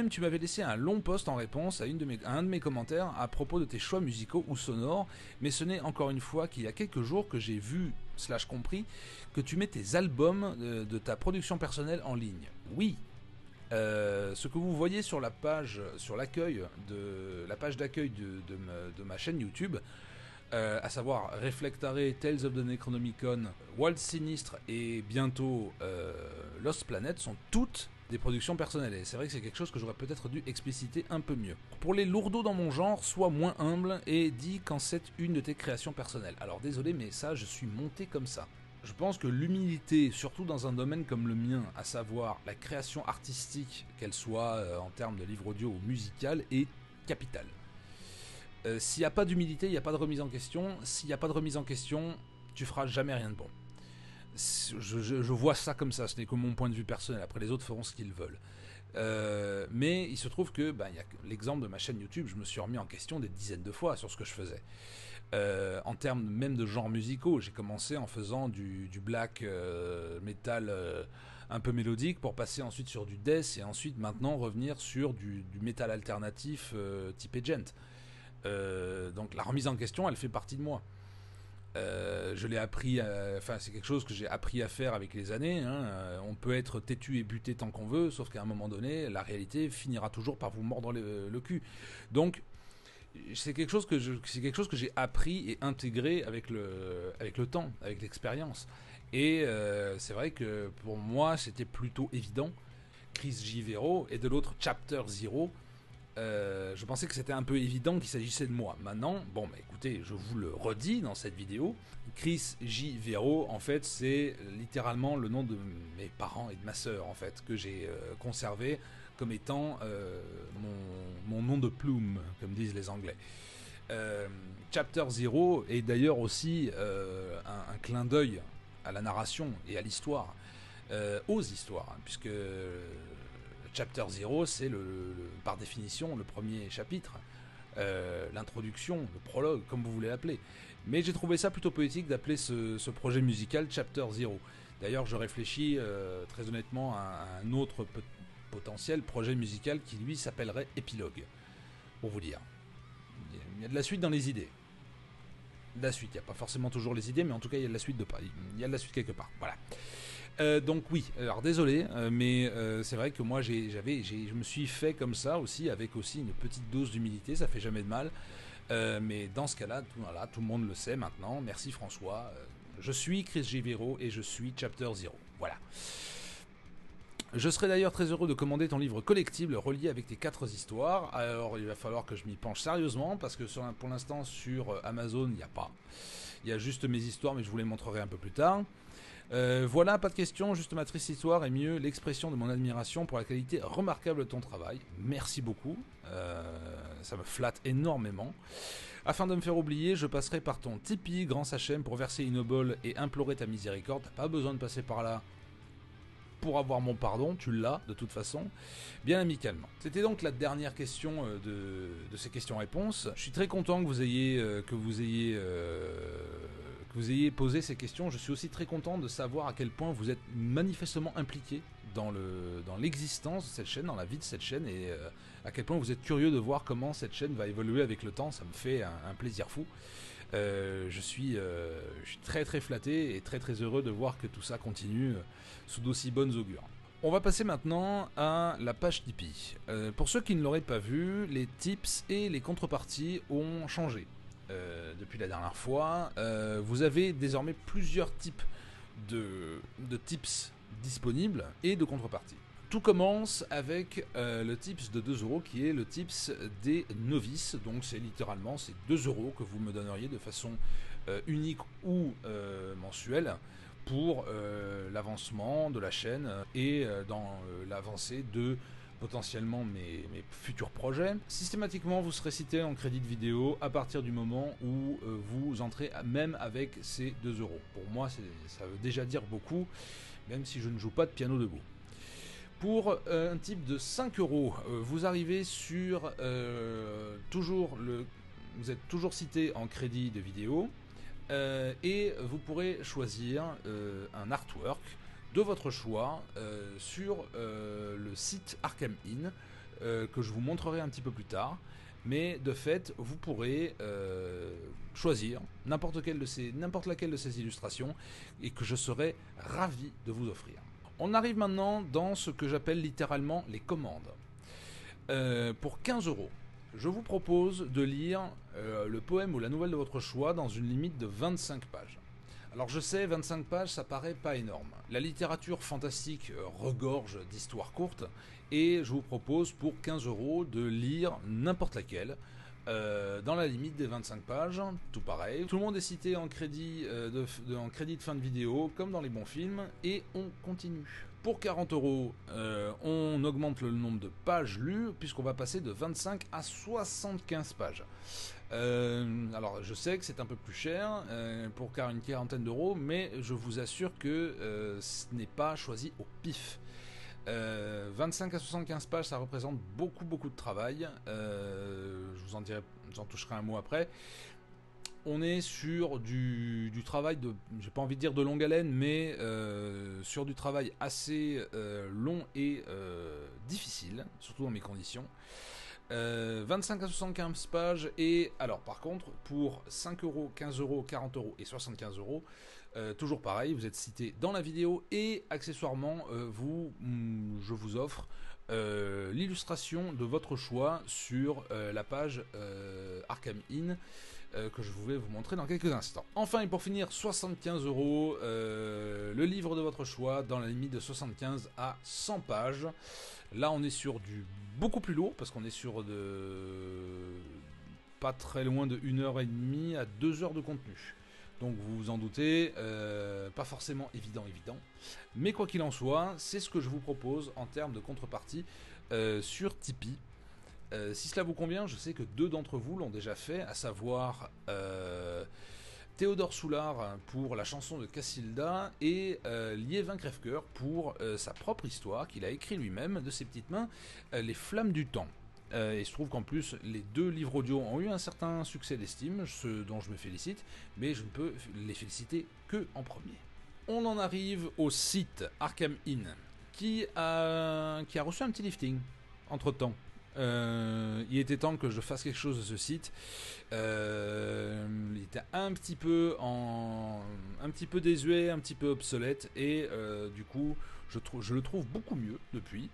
tu m'avais laissé un long post en réponse à un de mes commentaires à propos de tes choix musicaux ou sonores, mais ce n'est encore une fois qu'il y a quelques jours que j'ai vu, / compris, que tu mets tes albums de ta production personnelle en ligne. Oui. Ce que vous voyez sur la page d'accueil de ma chaîne YouTube, à savoir Reflectare, Tales of the Necronomicon, Wild Sinistre et bientôt Lost Planet, sont toutes des productions personnelles. Et c'est vrai que c'est quelque chose que j'aurais peut-être dû expliciter un peu mieux. Pour les lourdeaux dans mon genre, sois moins humble et dis quand c'est une de tes créations personnelles. Alors désolé, mais ça, je suis monté comme ça. Je pense que l'humilité, surtout dans un domaine comme le mien, à savoir la création artistique, qu'elle soit en termes de livre audio ou musical, est capitale. S'il n'y a pas d'humilité, il n'y a pas de remise en question. S'il n'y a pas de remise en question, tu feras jamais rien de bon. Je vois ça comme ça, ce n'est que mon point de vue personnel. Après, les autres feront ce qu'ils veulent. Mais il se trouve que, il y a l'exemple de ma chaîne YouTube, je me suis remis en question des dizaines de fois sur ce que je faisais. En termes même de genres musicaux, j'ai commencé en faisant du black metal un peu mélodique pour passer ensuite sur du death et ensuite maintenant revenir sur du metal alternatif type Agent. Donc la remise en question, elle fait partie de moi. Je l'ai appris, c'est quelque chose que j'ai appris à faire avec les années. Hein. On peut être têtu et buté tant qu'on veut, sauf qu'à un moment donné, la réalité finira toujours par vous mordre le cul. Donc c'est quelque chose que j'ai appris et intégré avec le temps, avec l'expérience. Et c'est vrai que pour moi, c'était plutôt évident. Chris J. Vero et de l'autre Chapter Zero. Je pensais que c'était un peu évident qu'il s'agissait de moi. Maintenant, écoutez, je vous le redis dans cette vidéo. Chris J. Vero, en fait, c'est littéralement le nom de mes parents et de ma sœur, en fait, que j'ai conservé comme étant mon nom de plume, comme disent les Anglais. Chapter Zero est d'ailleurs aussi un clin d'œil à la narration et à l'histoire, aux histoires, hein, puisque Chapter Zero, c'est par définition le premier chapitre, l'introduction, le prologue, comme vous voulez l'appeler. Mais j'ai trouvé ça plutôt poétique d'appeler ce projet musical Chapter Zero. D'ailleurs, je réfléchis très honnêtement à un autre potentiel projet musical qui lui s'appellerait Épilogue, pour vous dire. Il y a de la suite dans les idées. De la suite, il n'y a pas forcément toujours les idées, mais en tout cas il y a de la suite il y a de la suite quelque part. Voilà. Donc oui, alors désolé, mais c'est vrai que moi je me suis fait comme ça aussi, avec aussi une petite dose d'humilité, ça fait jamais de mal. Mais dans ce cas-là, voilà, tout le monde le sait maintenant. Merci François. Je suis Chris J. Vero et je suis Chapter Zero. Voilà. Je serais d'ailleurs très heureux de commander ton livre collectible relié avec tes 4 histoires. Alors il va falloir que je m'y penche sérieusement parce que pour l'instant sur Amazon il n'y a pas. Il y a juste mes histoires mais je vous les montrerai un peu plus tard. Voilà, pas de question, juste ma triste histoire et mieux l'expression de mon admiration pour la qualité remarquable de ton travail. Merci beaucoup, ça me flatte énormément. Afin de me faire oublier, je passerai par ton Tipeee, Grand Sachem, pour verser une obole et implorer ta miséricorde. T'as pas besoin de passer par là pour avoir mon pardon, tu l'as de toute façon, bien amicalement. C'était donc la dernière question de ces questions-réponses. Je suis très content que vous ayez posé ces questions. Je suis aussi très content de savoir à quel point vous êtes manifestement impliqué dans l'existence de cette chaîne, dans la vie de cette chaîne, et à quel point vous êtes curieux de voir comment cette chaîne va évoluer avec le temps. Ça me fait un plaisir fou. Je suis très très flatté et très très heureux de voir que tout ça continue sous d'aussi bonnes augures. On va passer maintenant à la page Tipeee. Pour ceux qui ne l'auraient pas vu, les tips et les contreparties ont changé. Depuis la dernière fois, vous avez désormais plusieurs types de tips disponibles et de contreparties. Tout commence avec le tips de 2 € qui est le tips des novices. Donc c'est littéralement ces 2 € que vous me donneriez de façon unique ou mensuelle pour l'avancement de la chaîne et dans l'avancée de potentiellement mes futurs projets. Systématiquement, vous serez cité en crédit de vidéo à partir du moment où vous entrez même avec ces 2 €. Pour moi, ça veut déjà dire beaucoup, même si je ne joue pas de piano debout. Pour un type de 5 €, vous arrivez sur vous êtes toujours cité en crédit de vidéo et vous pourrez choisir un artwork de votre choix sur le site Arkham Inn que je vous montrerai un petit peu plus tard. Mais de fait, vous pourrez choisir n'importe laquelle de ces illustrations et que je serai ravi de vous offrir. On arrive maintenant dans ce que j'appelle littéralement les commandes. Pour 15 €, je vous propose de lire le poème ou la nouvelle de votre choix dans une limite de 25 pages. Alors je sais, 25 pages, ça paraît pas énorme. La littérature fantastique regorge d'histoires courtes et je vous propose pour 15 € de lire n'importe laquelle dans la limite des 25 pages, tout pareil. Tout le monde est cité en crédit en crédit de fin de vidéo comme dans les bons films et on continue. Pour 40 €, on augmente le nombre de pages lues puisqu'on va passer de 25 à 75 pages. Alors je sais que c'est un peu plus cher pour une quarantaine d'euros, mais je vous assure que ce n'est pas choisi au pif. 25 à 75 pages, ça représente beaucoup de travail. Je vous en toucherai un mot après. On est sur du travail de, j'ai pas envie de dire de longue haleine, mais sur du travail assez long et difficile, surtout dans mes conditions. 25 à 75 pages et alors par contre pour 5 €, 15 €, 40 € et 75 €, toujours pareil, vous êtes cité dans la vidéo et accessoirement je vous offre l'illustration de votre choix sur la page Arkham Inn que je vais vous montrer dans quelques instants. Enfin et pour finir, 75 €, le livre de votre choix dans la limite de 75 à 100 pages. Là on est sur du beaucoup plus lourd parce qu'on est sur pas très loin de 1h30 à 2 heures de contenu. Donc vous vous en doutez, pas forcément évident, mais quoi qu'il en soit, c'est ce que je vous propose en termes de contrepartie sur Tipeee. Si cela vous convient, je sais que 2 d'entre vous l'ont déjà fait, à savoir Théodore Soulard pour la chanson de Cassilda et Liévin Crèvecoeur pour sa propre histoire qu'il a écrit lui-même de ses petites mains, Les Flammes du Temps. Et il se trouve qu'en plus les 2 livres audio ont eu un certain succès d'estime, ce dont je me félicite, mais je ne peux les féliciter que en premier. On en arrive au site Arkham Inn qui a reçu un petit lifting entre temps. Il était temps que je fasse quelque chose de ce site. Il était un petit peu désuet, un petit peu obsolète et du coup je le trouve beaucoup mieux depuis.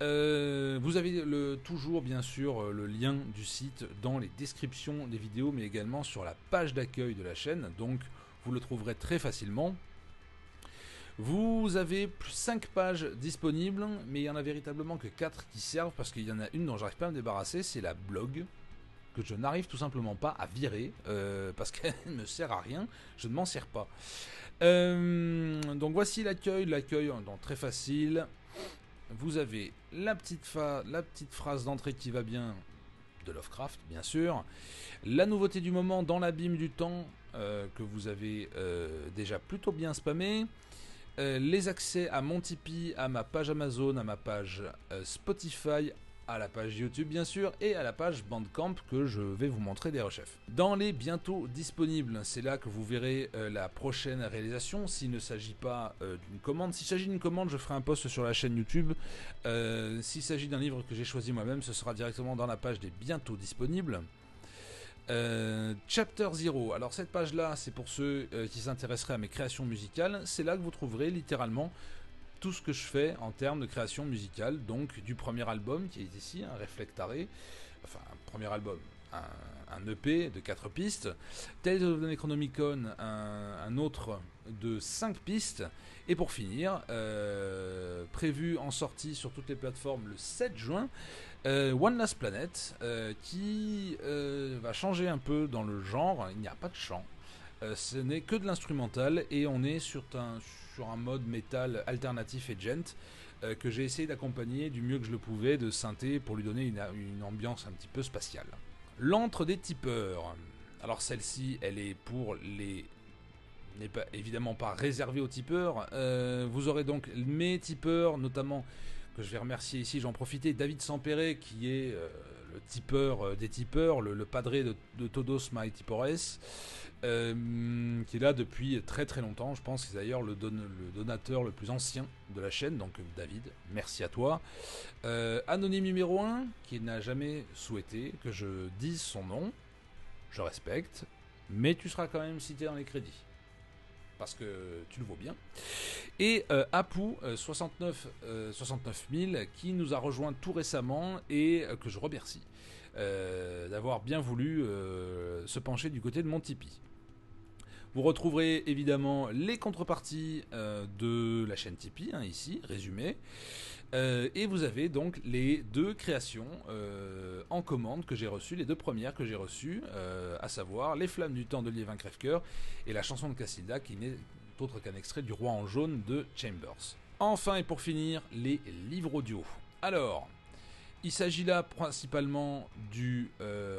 Vous avez toujours bien sûr le lien du site dans les descriptions des vidéos mais également sur la page d'accueil de la chaîne, donc vous le trouverez très facilement. Vous avez 5 pages disponibles, mais il y en a véritablement que 4 qui servent, parce qu'il y en a une dont j'arrive pas à me débarrasser, c'est la blog, que je n'arrive tout simplement pas à virer, parce qu'elle ne me sert à rien, je ne m'en sers pas. Donc voici l'accueil, donc très facile. Vous avez la petite phrase d'entrée qui va bien, de Lovecraft bien sûr. La nouveauté du moment dans l'abîme du temps, que vous avez déjà plutôt bien spammé. Les accès à mon Tipeee, à ma page Amazon, à ma page Spotify, à la page YouTube bien sûr, et à la page Bandcamp que je vais vous montrer des rechefs. Dans les bientôt disponibles, c'est là que vous verrez la prochaine réalisation, s'il ne s'agit pas d'une commande. S'il s'agit d'une commande, je ferai un post sur la chaîne YouTube. S'il s'agit d'un livre que j'ai choisi moi-même, ce sera directement dans la page des bientôt disponibles. Chapter 0, alors cette page là c'est pour ceux qui s'intéresseraient à mes créations musicales, c'est là que vous trouverez littéralement tout ce que je fais en termes de création musicale, donc du premier album qui est ici, un Reflectare, enfin un premier album, un EP de 4 pistes, Tales of the Necronomicon, un autre de 5 pistes, et pour finir, prévu en sortie sur toutes les plateformes le 7 juin, One Last Planet, qui va changer un peu dans le genre. Il n'y a pas de chant, ce n'est que de l'instrumental, et on est sur un mode métal alternatif et gent, que j'ai essayé d'accompagner du mieux que je le pouvais de synthé pour lui donner une ambiance un petit peu spatiale. L'antre des tipeurs. Alors celle-ci, elle est pour les... n'est pas, évidemment pas réservée aux tipeurs. Vous aurez donc mes tipeurs, notamment, que je vais remercier ici, j'en profite, David Sampere, qui est le tipeur des tipeurs, le padré de Todos My Tipores, qui est là depuis très très longtemps. Je pense que c'est d'ailleurs le donateur le plus ancien de la chaîne, donc David, merci à toi. Anonyme numéro 1, qui n'a jamais souhaité que je dise son nom, je respecte, mais tu seras quand même cité dans les crédits, parce que tu le vaux bien. Et Apu 69 000, qui nous a rejoint tout récemment et que je remercie d'avoir bien voulu se pencher du côté de mon Tipeee. Vous retrouverez évidemment les contreparties de la chaîne Tipeee, ici, résumé. Et vous avez donc les 2 créations en commande que j'ai reçues, les 2 premières que j'ai reçues, à savoir Les Flammes du Temps de Liévin Crève-Cœur et La Chanson de Cassilda, qui n'est autre qu'un extrait du Roi en jaune de Chambers. Enfin et pour finir, les livres audio. Alors, il s'agit là principalement du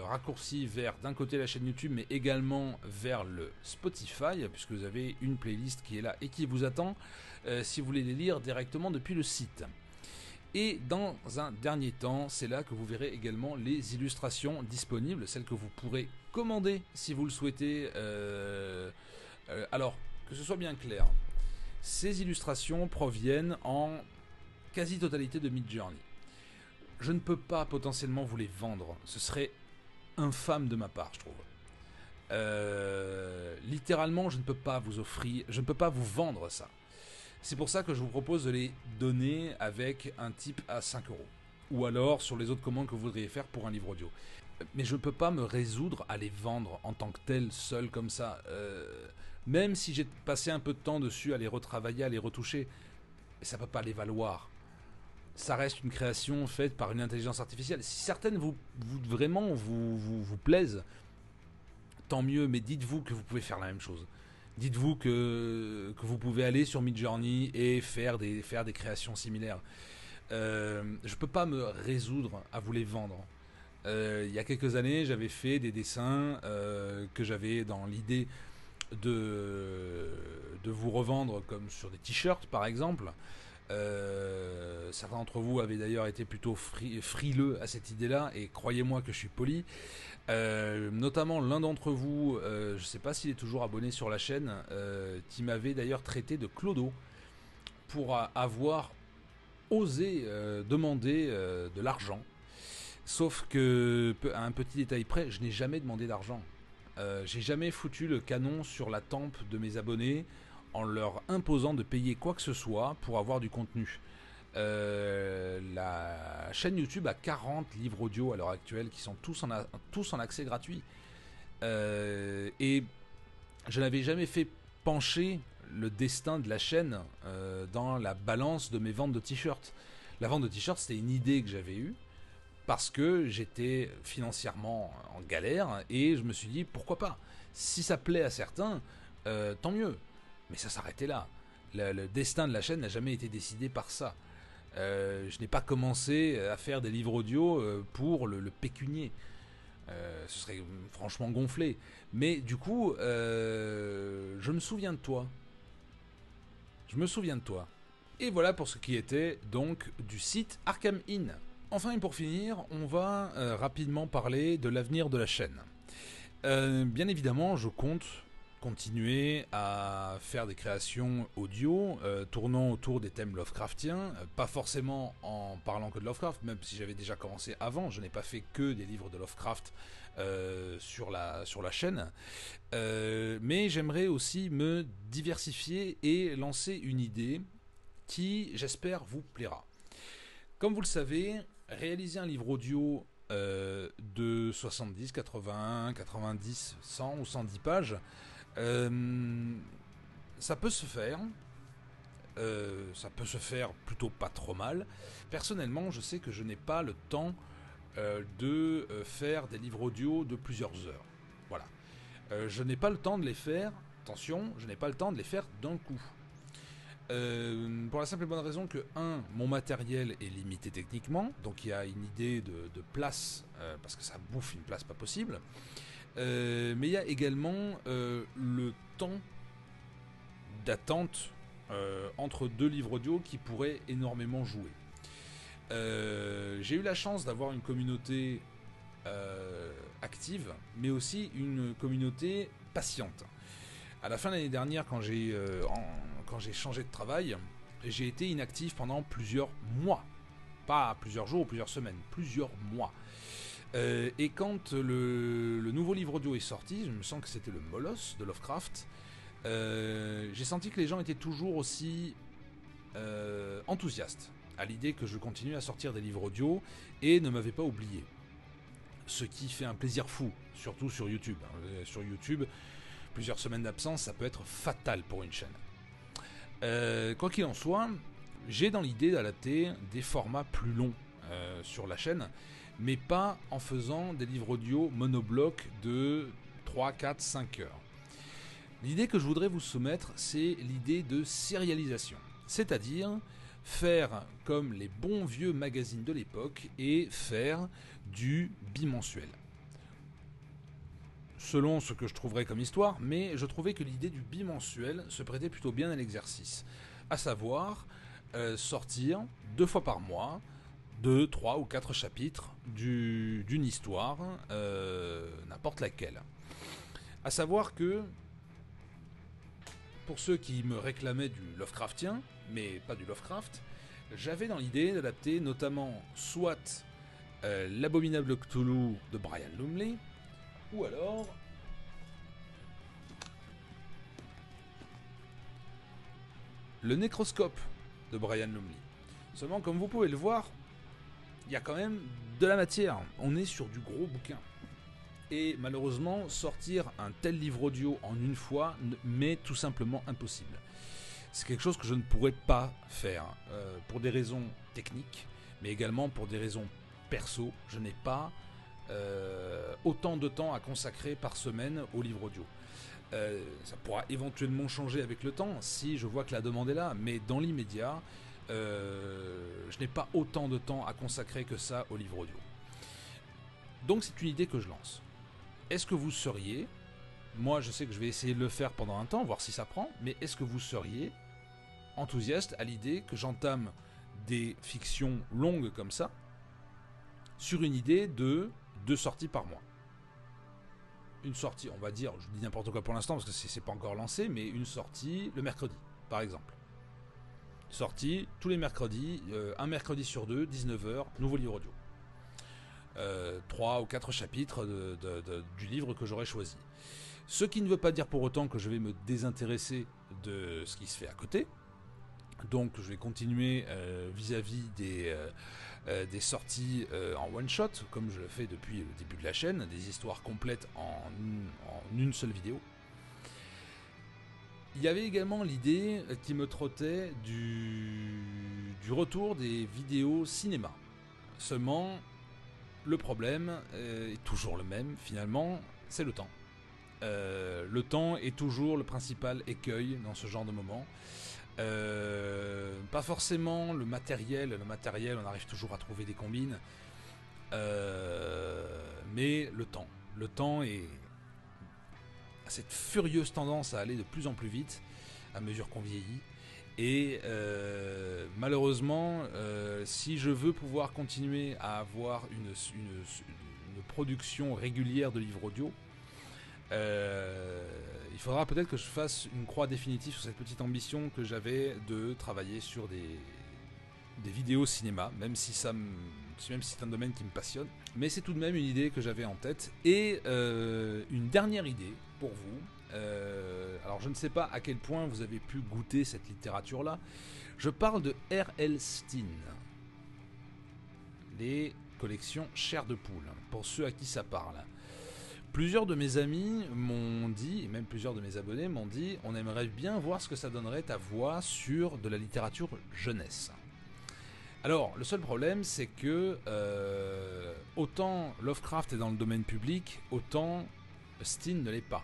raccourci vers d'un côté la chaîne YouTube, mais également vers le Spotify, puisque vous avez une playlist qui est là et qui vous attend si vous voulez les lire directement depuis le site. Et dans un dernier temps, c'est là que vous verrez également les illustrations disponibles, celles que vous pourrez commander si vous le souhaitez. Alors, que ce soit bien clair, ces illustrations proviennent en quasi-totalité de Midjourney. Je ne peux pas potentiellement vous les vendre, ce serait infâme de ma part, je trouve. Littéralement, je ne peux pas vous offrir, je ne peux pas vous vendre ça. C'est pour ça que je vous propose de les donner avec un type à 5 €. Ou alors sur les autres commandes que vous voudriez faire pour un livre audio. Mais je ne peux pas me résoudre à les vendre en tant que tel, seul comme ça. Même si j'ai passé un peu de temps dessus à les retravailler, à les retoucher, ça ne peut pas les valoir. Ça reste une création faite par une intelligence artificielle. Si certaines vous plaisent, tant mieux, mais dites-vous que vous pouvez faire la même chose. Dites-vous que vous pouvez aller sur Midjourney et faire des créations similaires. Je peux pas me résoudre à vous les vendre. Il y a quelques années, j'avais fait des dessins que j'avais dans l'idée de vous revendre comme sur des t-shirts par exemple. Certains d'entre vous avaient d'ailleurs été plutôt frileux à cette idée-là, et croyez-moi que je suis poli. Notamment l'un d'entre vous, je ne sais pas s'il est toujours abonné sur la chaîne, qui m'avait d'ailleurs traité de clodo pour avoir osé demander de l'argent. Sauf que, à un petit détail près, je n'ai jamais demandé d'argent. J'ai jamais foutu le canon sur la tempe de mes abonnés en leur imposant de payer quoi que ce soit pour avoir du contenu. La chaîne YouTube a 40 livres audio à l'heure actuelle qui sont tous en accès gratuit. Et je n'avais jamais fait pencher le destin de la chaîne dans la balance de mes ventes de t-shirts. La vente de t-shirts, c'était une idée que j'avais eue parce que j'étais financièrement en galère et je me suis dit pourquoi pas. Si ça plaît à certains, tant mieux. Mais ça s'arrêtait là. Le destin de la chaîne n'a jamais été décidé par ça. Je n'ai pas commencé à faire des livres audio pour le pécunier. Ce serait franchement gonflé. Mais du coup, je me souviens de toi. Je me souviens de toi. Et voilà pour ce qui était donc du site Arkham Inn. Enfin et pour finir, on va rapidement parler de l'avenir de la chaîne. Bien évidemment, je compte continuer à faire des créations audio tournant autour des thèmes Lovecraftiens, pas forcément en parlant que de Lovecraft, même si j'avais déjà commencé avant, je n'ai pas fait que des livres de Lovecraft sur la chaîne, mais j'aimerais aussi me diversifier et lancer une idée qui, j'espère, vous plaira. Comme vous le savez, réaliser un livre audio de 70, 80, 90, 100 ou 110 pages, ça peut se faire. Ça peut se faire plutôt pas trop mal. Personnellement, je sais que je n'ai pas le temps de faire des livres audio de plusieurs heures. Voilà. Je n'ai pas le temps de les faire. Attention, je n'ai pas le temps de les faire d'un coup. Pour la simple et bonne raison que, mon matériel est limité techniquement, donc il y a une idée de place, parce que ça bouffe une place pas possible. Mais il y a également le temps d'attente entre deux livres audio qui pourraient énormément jouer. J'ai eu la chance d'avoir une communauté active, mais aussi une communauté patiente. À la fin de l'année dernière, quand j'ai changé de travail, j'ai été inactif pendant plusieurs mois. Pas plusieurs jours ou plusieurs semaines, plusieurs mois. Et quand le nouveau livre audio est sorti, je me sens que c'était le Moloss de Lovecraft, j'ai senti que les gens étaient toujours aussi enthousiastes à l'idée que je continue à sortir des livres audio et ne m'avaient pas oublié. Ce qui fait un plaisir fou, surtout sur YouTube. Sur YouTube, plusieurs semaines d'absence, ça peut être fatal pour une chaîne. Quoi qu'il en soit, j'ai dans l'idée d'adapter des formats plus longs sur la chaîne, mais pas en faisant des livres audio monoblocs de 3, 4, 5 heures. L'idée que je voudrais vous soumettre, c'est l'idée de sérialisation. C'est-à-dire faire comme les bons vieux magazines de l'époque et faire du bimensuel. Selon ce que je trouverais comme histoire, mais je trouvais que l'idée du bimensuel se prêtait plutôt bien à l'exercice. À savoir, sortir 2 fois par mois, 2, 3 ou 4 chapitres d'une histoire, n'importe laquelle. À savoir que, pour ceux qui me réclamaient du Lovecraftien, mais pas du Lovecraft, j'avais dans l'idée d'adapter notamment soit l'Abominable Cthulhu de Brian Lumley, ou alors le Nécroscope de Brian Lumley. Seulement, comme vous pouvez le voir, il y a quand même de la matière. On est sur du gros bouquin. Et malheureusement, sortir un tel livre audio en une fois m'est tout simplement impossible. C'est quelque chose que je ne pourrais pas faire, pour des raisons techniques, mais également pour des raisons perso. Je n'ai pas autant de temps à consacrer par semaine au livre audio. Ça pourra éventuellement changer avec le temps si je vois que la demande est là, mais dans l'immédiat, je n'ai pas autant de temps à consacrer que ça au livre audio. Donc c'est une idée que je lance. Est-ce que vous seriez, moi je sais que je vais essayer de le faire pendant un temps, voir si ça prend, mais est-ce que vous seriez enthousiaste à l'idée que j'entame des fictions longues comme ça sur une idée de 2 sorties par mois? Une sortie, on va dire, je dis n'importe quoi pour l'instant parce que c'est pas encore lancé, mais une sortie le mercredi, par exemple. Sortie tous les mercredis, un mercredi sur 2, 19h, nouveau livre audio. 3 ou 4 chapitres du livre que j'aurais choisi. Ce qui ne veut pas dire pour autant que je vais me désintéresser de ce qui se fait à côté. Donc je vais continuer vis-à-vis des sorties en one-shot, comme je le fais depuis le début de la chaîne, des histoires complètes en une seule vidéo. Il y avait également l'idée qui me trottait du retour des vidéos cinéma. Seulement, le problème est toujours le même finalement, c'est le temps. Le temps est toujours le principal écueil dans ce genre de moment. Pas forcément le matériel, on arrive toujours à trouver des combines, mais le temps. Le temps est a cette furieuse tendance à aller de plus en plus vite à mesure qu'on vieillit. Et malheureusement, si je veux pouvoir continuer à avoir une production régulière de livres audio, il faudra peut-être que je fasse une croix définitive sur cette petite ambition que j'avais de travailler sur des vidéos cinéma, même si c'est un domaine qui me passionne. Mais c'est tout de même une idée que j'avais en tête. Et une dernière idée pour vous. Alors je ne sais pas à quel point vous avez pu goûter cette littérature-là. Je parle de R.L. Stine. Les collections Chair de poule, pour ceux à qui ça parle. Plusieurs de mes amis m'ont dit, et même plusieurs de mes abonnés m'ont dit, on aimerait bien voir ce que ça donnerait ta voix sur de la littérature jeunesse. Alors, le seul problème, c'est que autant Lovecraft est dans le domaine public, autant Stine ne l'est pas.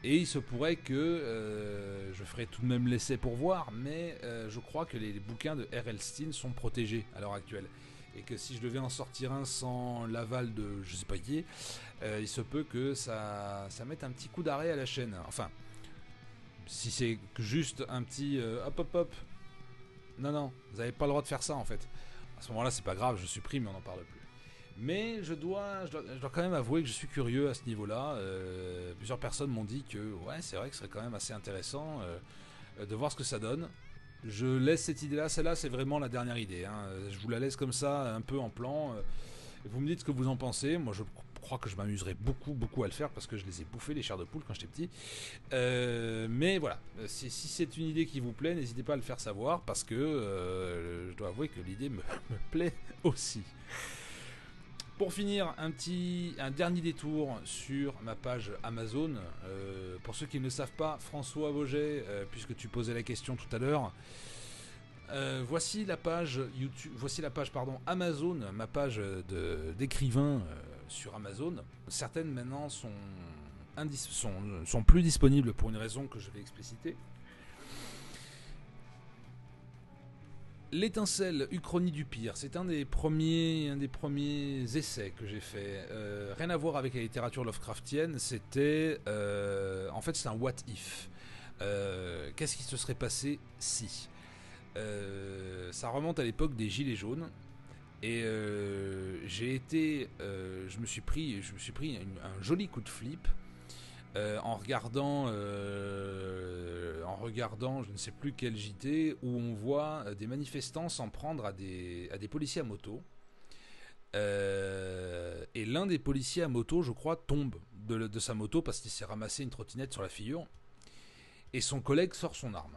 Et il se pourrait que je ferai tout de même l'essai pour voir, mais je crois que les bouquins de R.L. Stine sont protégés à l'heure actuelle. Et que si je devais en sortir un sans l'aval de je sais pas qui, il se peut que ça mette un petit coup d'arrêt à la chaîne. Enfin, si c'est juste un petit hop hop hop, non, vous n'avez pas le droit de faire ça en fait. À ce moment-là, c'est pas grave, je supprime et on n'en parle plus. Mais je dois quand même avouer que je suis curieux à ce niveau-là. Plusieurs personnes m'ont dit que ouais, c'est vrai que ce serait quand même assez intéressant de voir ce que ça donne. Je laisse cette idée-là, celle-là c'est vraiment la dernière idée. Hein. Je vous la laisse comme ça, un peu en plan. Vous me dites ce que vous en pensez. Moi je crois que je m'amuserai beaucoup à le faire parce que je les ai bouffés les chairs de poule quand j'étais petit. Mais voilà, si c'est une idée qui vous plaît, n'hésitez pas à le faire savoir parce que je dois avouer que l'idée me plaît aussi. Pour finir, un dernier détour sur ma page Amazon. Pour ceux qui ne le savent pas, François Boget, puisque tu posais la question tout à l'heure, voici la page YouTube, Amazon, ma page d'écrivain sur Amazon. Certaines maintenant sont plus disponibles pour une raison que je vais expliciter. L'étincelle, Uchronie du pire, c'est un des premiers essais que j'ai fait. Rien à voir avec la littérature Lovecraftienne, c'était en fait c'est un what if. Qu'est-ce qui se serait passé si ça remonte à l'époque des Gilets jaunes et je me suis pris un joli coup de flip. En regardant, je ne sais plus quel JT, où on voit des manifestants s'en prendre à des policiers à moto. Et l'un des policiers à moto, je crois, tombe de sa moto parce qu'il s'est ramassé une trottinette sur la figure. Et son collègue sort son arme.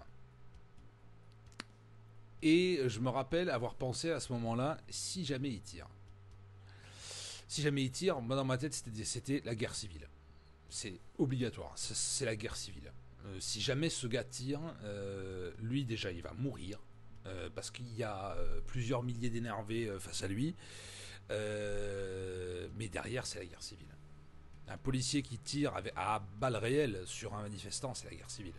Et je me rappelle avoir pensé à ce moment-là, si jamais il tire. Si jamais il tire, moi dans ma tête c'était la guerre civile. C'est obligatoire, c'est la guerre civile. Si jamais ce gars tire, lui déjà il va mourir, parce qu'il y a plusieurs milliers d'énervés face à lui, mais derrière c'est la guerre civile. Un policier qui tire à balles réelles sur un manifestant, c'est la guerre civile.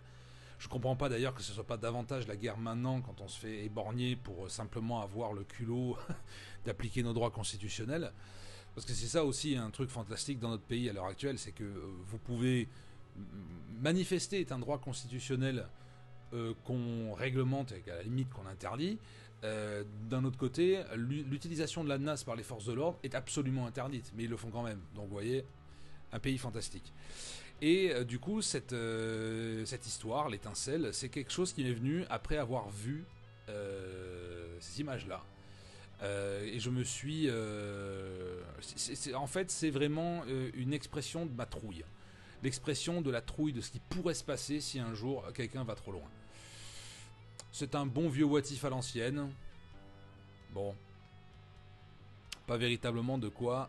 Je comprends pas d'ailleurs que ce soit pas davantage la guerre maintenant quand on se fait éborgner pour simplement avoir le culot d'appliquer nos droits constitutionnels. Parce que c'est ça aussi un truc fantastique dans notre pays à l'heure actuelle, c'est que vous pouvez manifester est un droit constitutionnel qu'on réglemente et à la limite qu'on interdit. D'un autre côté, l'utilisation de la menace par les forces de l'ordre est absolument interdite, mais ils le font quand même. Donc vous voyez, un pays fantastique. Et du coup, cette histoire, l'étincelle, c'est quelque chose qui m'est venu après avoir vu ces images-là. Et je me suis... en fait, c'est vraiment une expression de ma trouille. L'expression de la trouille de ce qui pourrait se passer si un jour quelqu'un va trop loin. C'est un bon vieux what if à l'ancienne. Bon. Pas véritablement de quoi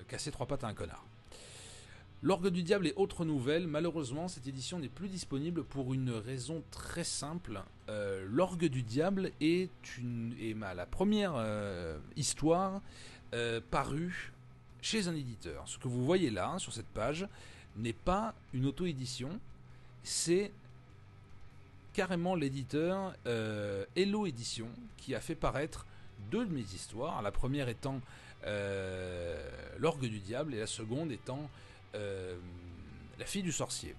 casser trois pattes à un connard. L'Orgue du Diable et autres nouvelles, malheureusement cette édition n'est plus disponible pour une raison très simple. L'Orgue du Diable est la première histoire parue chez un éditeur. Ce que vous voyez là, sur cette page, n'est pas une auto-édition, c'est carrément l'éditeur Hello Édition qui a fait paraître deux de mes histoires, la première étant L'Orgue du Diable et la seconde étant La Fille du Sorcier.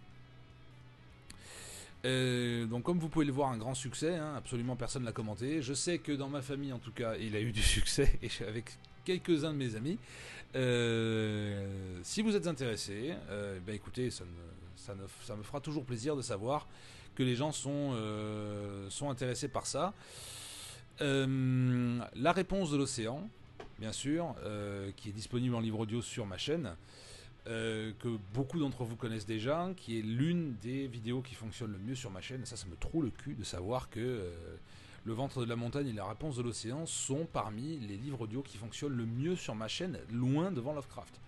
Donc comme vous pouvez le voir, un grand succès, hein, absolument personne ne l'a commenté. Je sais que dans ma famille en tout cas il a eu du succès, et avec quelques-uns de mes amis. Si vous êtes intéressés, ben écoutez, ça me fera toujours plaisir de savoir que les gens sont intéressés par ça. La réponse de l'océan, bien sûr, qui est disponible en livre audio sur ma chaîne, que beaucoup d'entre vous connaissent déjà, qui est l'une des vidéos qui fonctionne le mieux sur ma chaîne. Ça me troue le cul de savoir que Le Ventre de la Montagne et La Réponse de l'Océan sont parmi les livres audio qui fonctionnent le mieux sur ma chaîne, loin devant Lovecraft.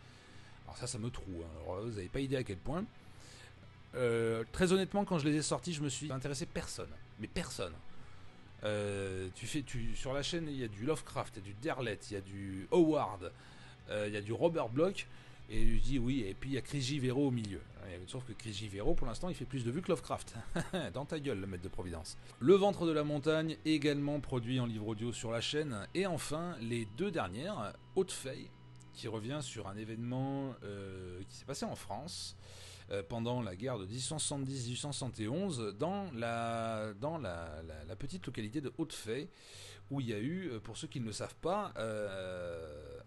Alors ça me troue, hein. Alors, vous n'avez pas idée à quel point. Très honnêtement, quand je les ai sortis, je me suis intéressé personne. Mais personne. Sur la chaîne, il y a du Lovecraft, il y a du Derlet, il y a du Howard, il y a du Robert Bloch. Et je dis oui, et puis il y a Chris J. Vero au milieu. Sauf que Chris J. Vero, pour l'instant, il fait plus de vues que Lovecraft. Dans ta gueule, le maître de Providence. Le Ventre de la Montagne, également produit en livre audio sur la chaîne. Et enfin, les deux dernières, Haute Feuille, qui revient sur un événement qui s'est passé en France pendant la guerre de 1870-1871 dans la petite localité de Haute Feuille, où il y a eu, pour ceux qui ne le savent pas,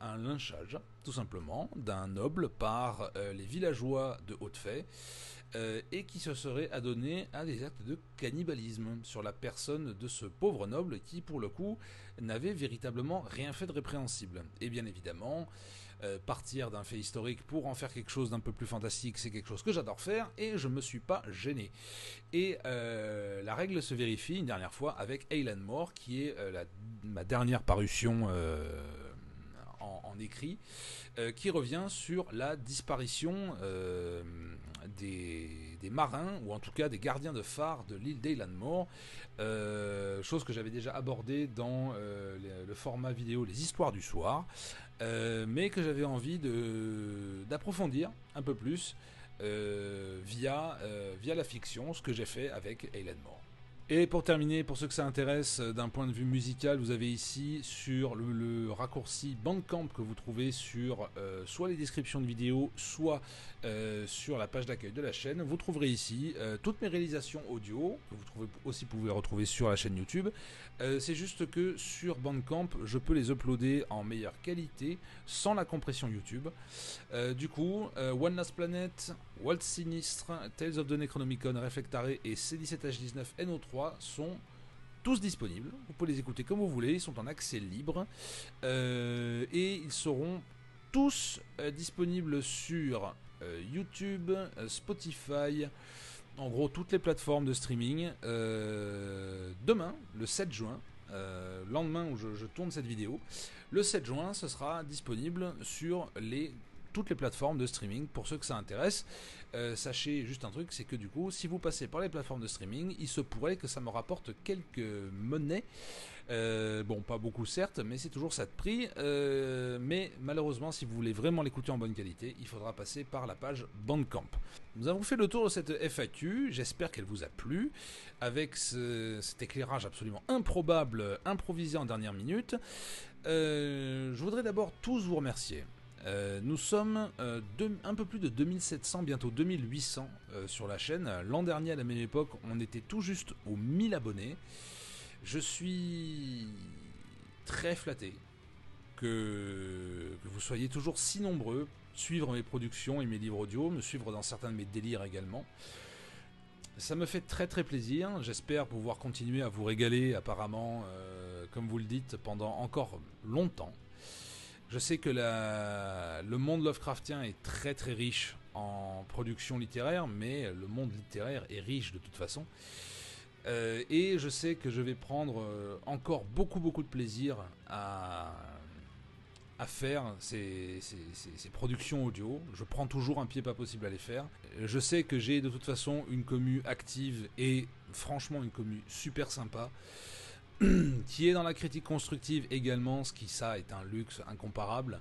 un lynchage, tout simplement, d'un noble par les villageois de Haute-Feuille, et qui se serait adonné à des actes de cannibalisme sur la personne de ce pauvre noble qui, pour le coup, n'avait véritablement rien fait de répréhensible. Et bien évidemment, partir d'un fait historique pour en faire quelque chose d'un peu plus fantastique, c'est quelque chose que j'adore faire, et je me suis pas gêné. Et la règle se vérifie une dernière fois avec Aylan Moore, qui est ma dernière parution en écrit, qui revient sur la disparition des marins, ou en tout cas des gardiens de phare de l'île d'Aylan Moore, chose que j'avais déjà abordée dans le format vidéo Les Histoires du Soir, mais que j'avais envie d'approfondir un peu plus via la fiction, ce que j'ai fait avec Aylan Moore. Et pour terminer, pour ceux que ça intéresse d'un point de vue musical, vous avez ici sur le raccourci Bandcamp que vous trouvez sur soit les descriptions de vidéos, soit sur la page d'accueil de la chaîne. Vous trouverez ici toutes mes réalisations audio, que vous pouvez retrouver sur la chaîne YouTube. C'est juste que sur Bandcamp, je peux les uploader en meilleure qualité, sans la compression YouTube. Du coup, One Last Planet, Waltz Sinistre, Tales of the Necronomicon, Reflectare et C17H19 NO3 sont tous disponibles. Vous pouvez les écouter comme vous voulez, ils sont en accès libre, et ils seront tous disponibles sur YouTube, Spotify, en gros toutes les plateformes de streaming demain, le 7 juin, lendemain où je tourne cette vidéo. Le 7 juin, ce sera disponible sur toutes les plateformes de streaming pour ceux que ça intéresse. Sachez juste un truc, c'est que du coup, si vous passez par les plateformes de streaming, il se pourrait que ça me rapporte quelques monnaies. Bon, pas beaucoup certes, mais c'est toujours ça de prix. Mais malheureusement, si vous voulez vraiment l'écouter en bonne qualité, il faudra passer par la page Bandcamp. Nous avons fait le tour de cette FAQ, j'espère qu'elle vous a plu, avec cet éclairage absolument improbable, improvisé en dernière minute. Je voudrais d'abord tous vous remercier. Nous sommes un peu plus de 2700, bientôt 2800 sur la chaîne. L'an dernier, à la même époque, on était tout juste aux 1000 abonnés. Je suis très flatté que vous soyez toujours si nombreux, suivre mes productions et mes livres audio, me suivre dans certains de mes délires également. Ça me fait très très plaisir. J'espère pouvoir continuer à vous régaler, apparemment, comme vous le dites, pendant encore longtemps. Je sais que le monde Lovecraftien est très très riche en production littéraire, mais le monde littéraire est riche de toute façon. Et je sais que je vais prendre encore beaucoup de plaisir à à faire ces productions audio. Je prends toujours un pied pas possible à les faire. Je sais que j'ai de toute façon une commu active et franchement une commu super sympa qui est dans la critique constructive également, ce qui ça est un luxe incomparable.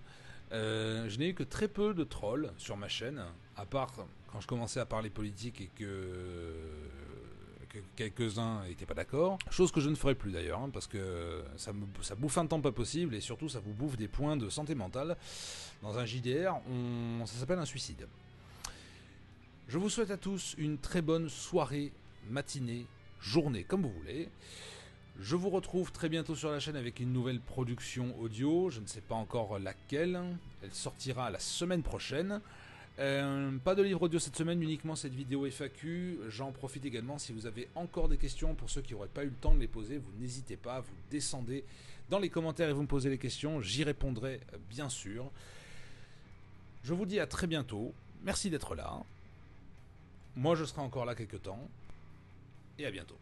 Je n'ai eu que très peu de trolls sur ma chaîne, à part quand je commençais à parler politique et que quelques-uns n'étaient pas d'accord. Chose que je ne ferai plus d'ailleurs, hein, parce que ça bouffe un temps pas possible et surtout ça vous bouffe des points de santé mentale. Dans un JDR, ça s'appelle un suicide. Je vous souhaite à tous une très bonne soirée, matinée, journée, comme vous voulez. Je vous retrouve très bientôt sur la chaîne avec une nouvelle production audio. Je ne sais pas encore laquelle. Elle sortira la semaine prochaine. Pas de livre audio cette semaine, uniquement cette vidéo FAQ. J'en profite également si vous avez encore des questions. Pour ceux qui n'auraient pas eu le temps de les poser, vous n'hésitez pas, vous descendez dans les commentaires et vous me posez les questions. J'y répondrai bien sûr. Je vous dis à très bientôt. Merci d'être là. Moi je serai encore là quelques temps. Et à bientôt.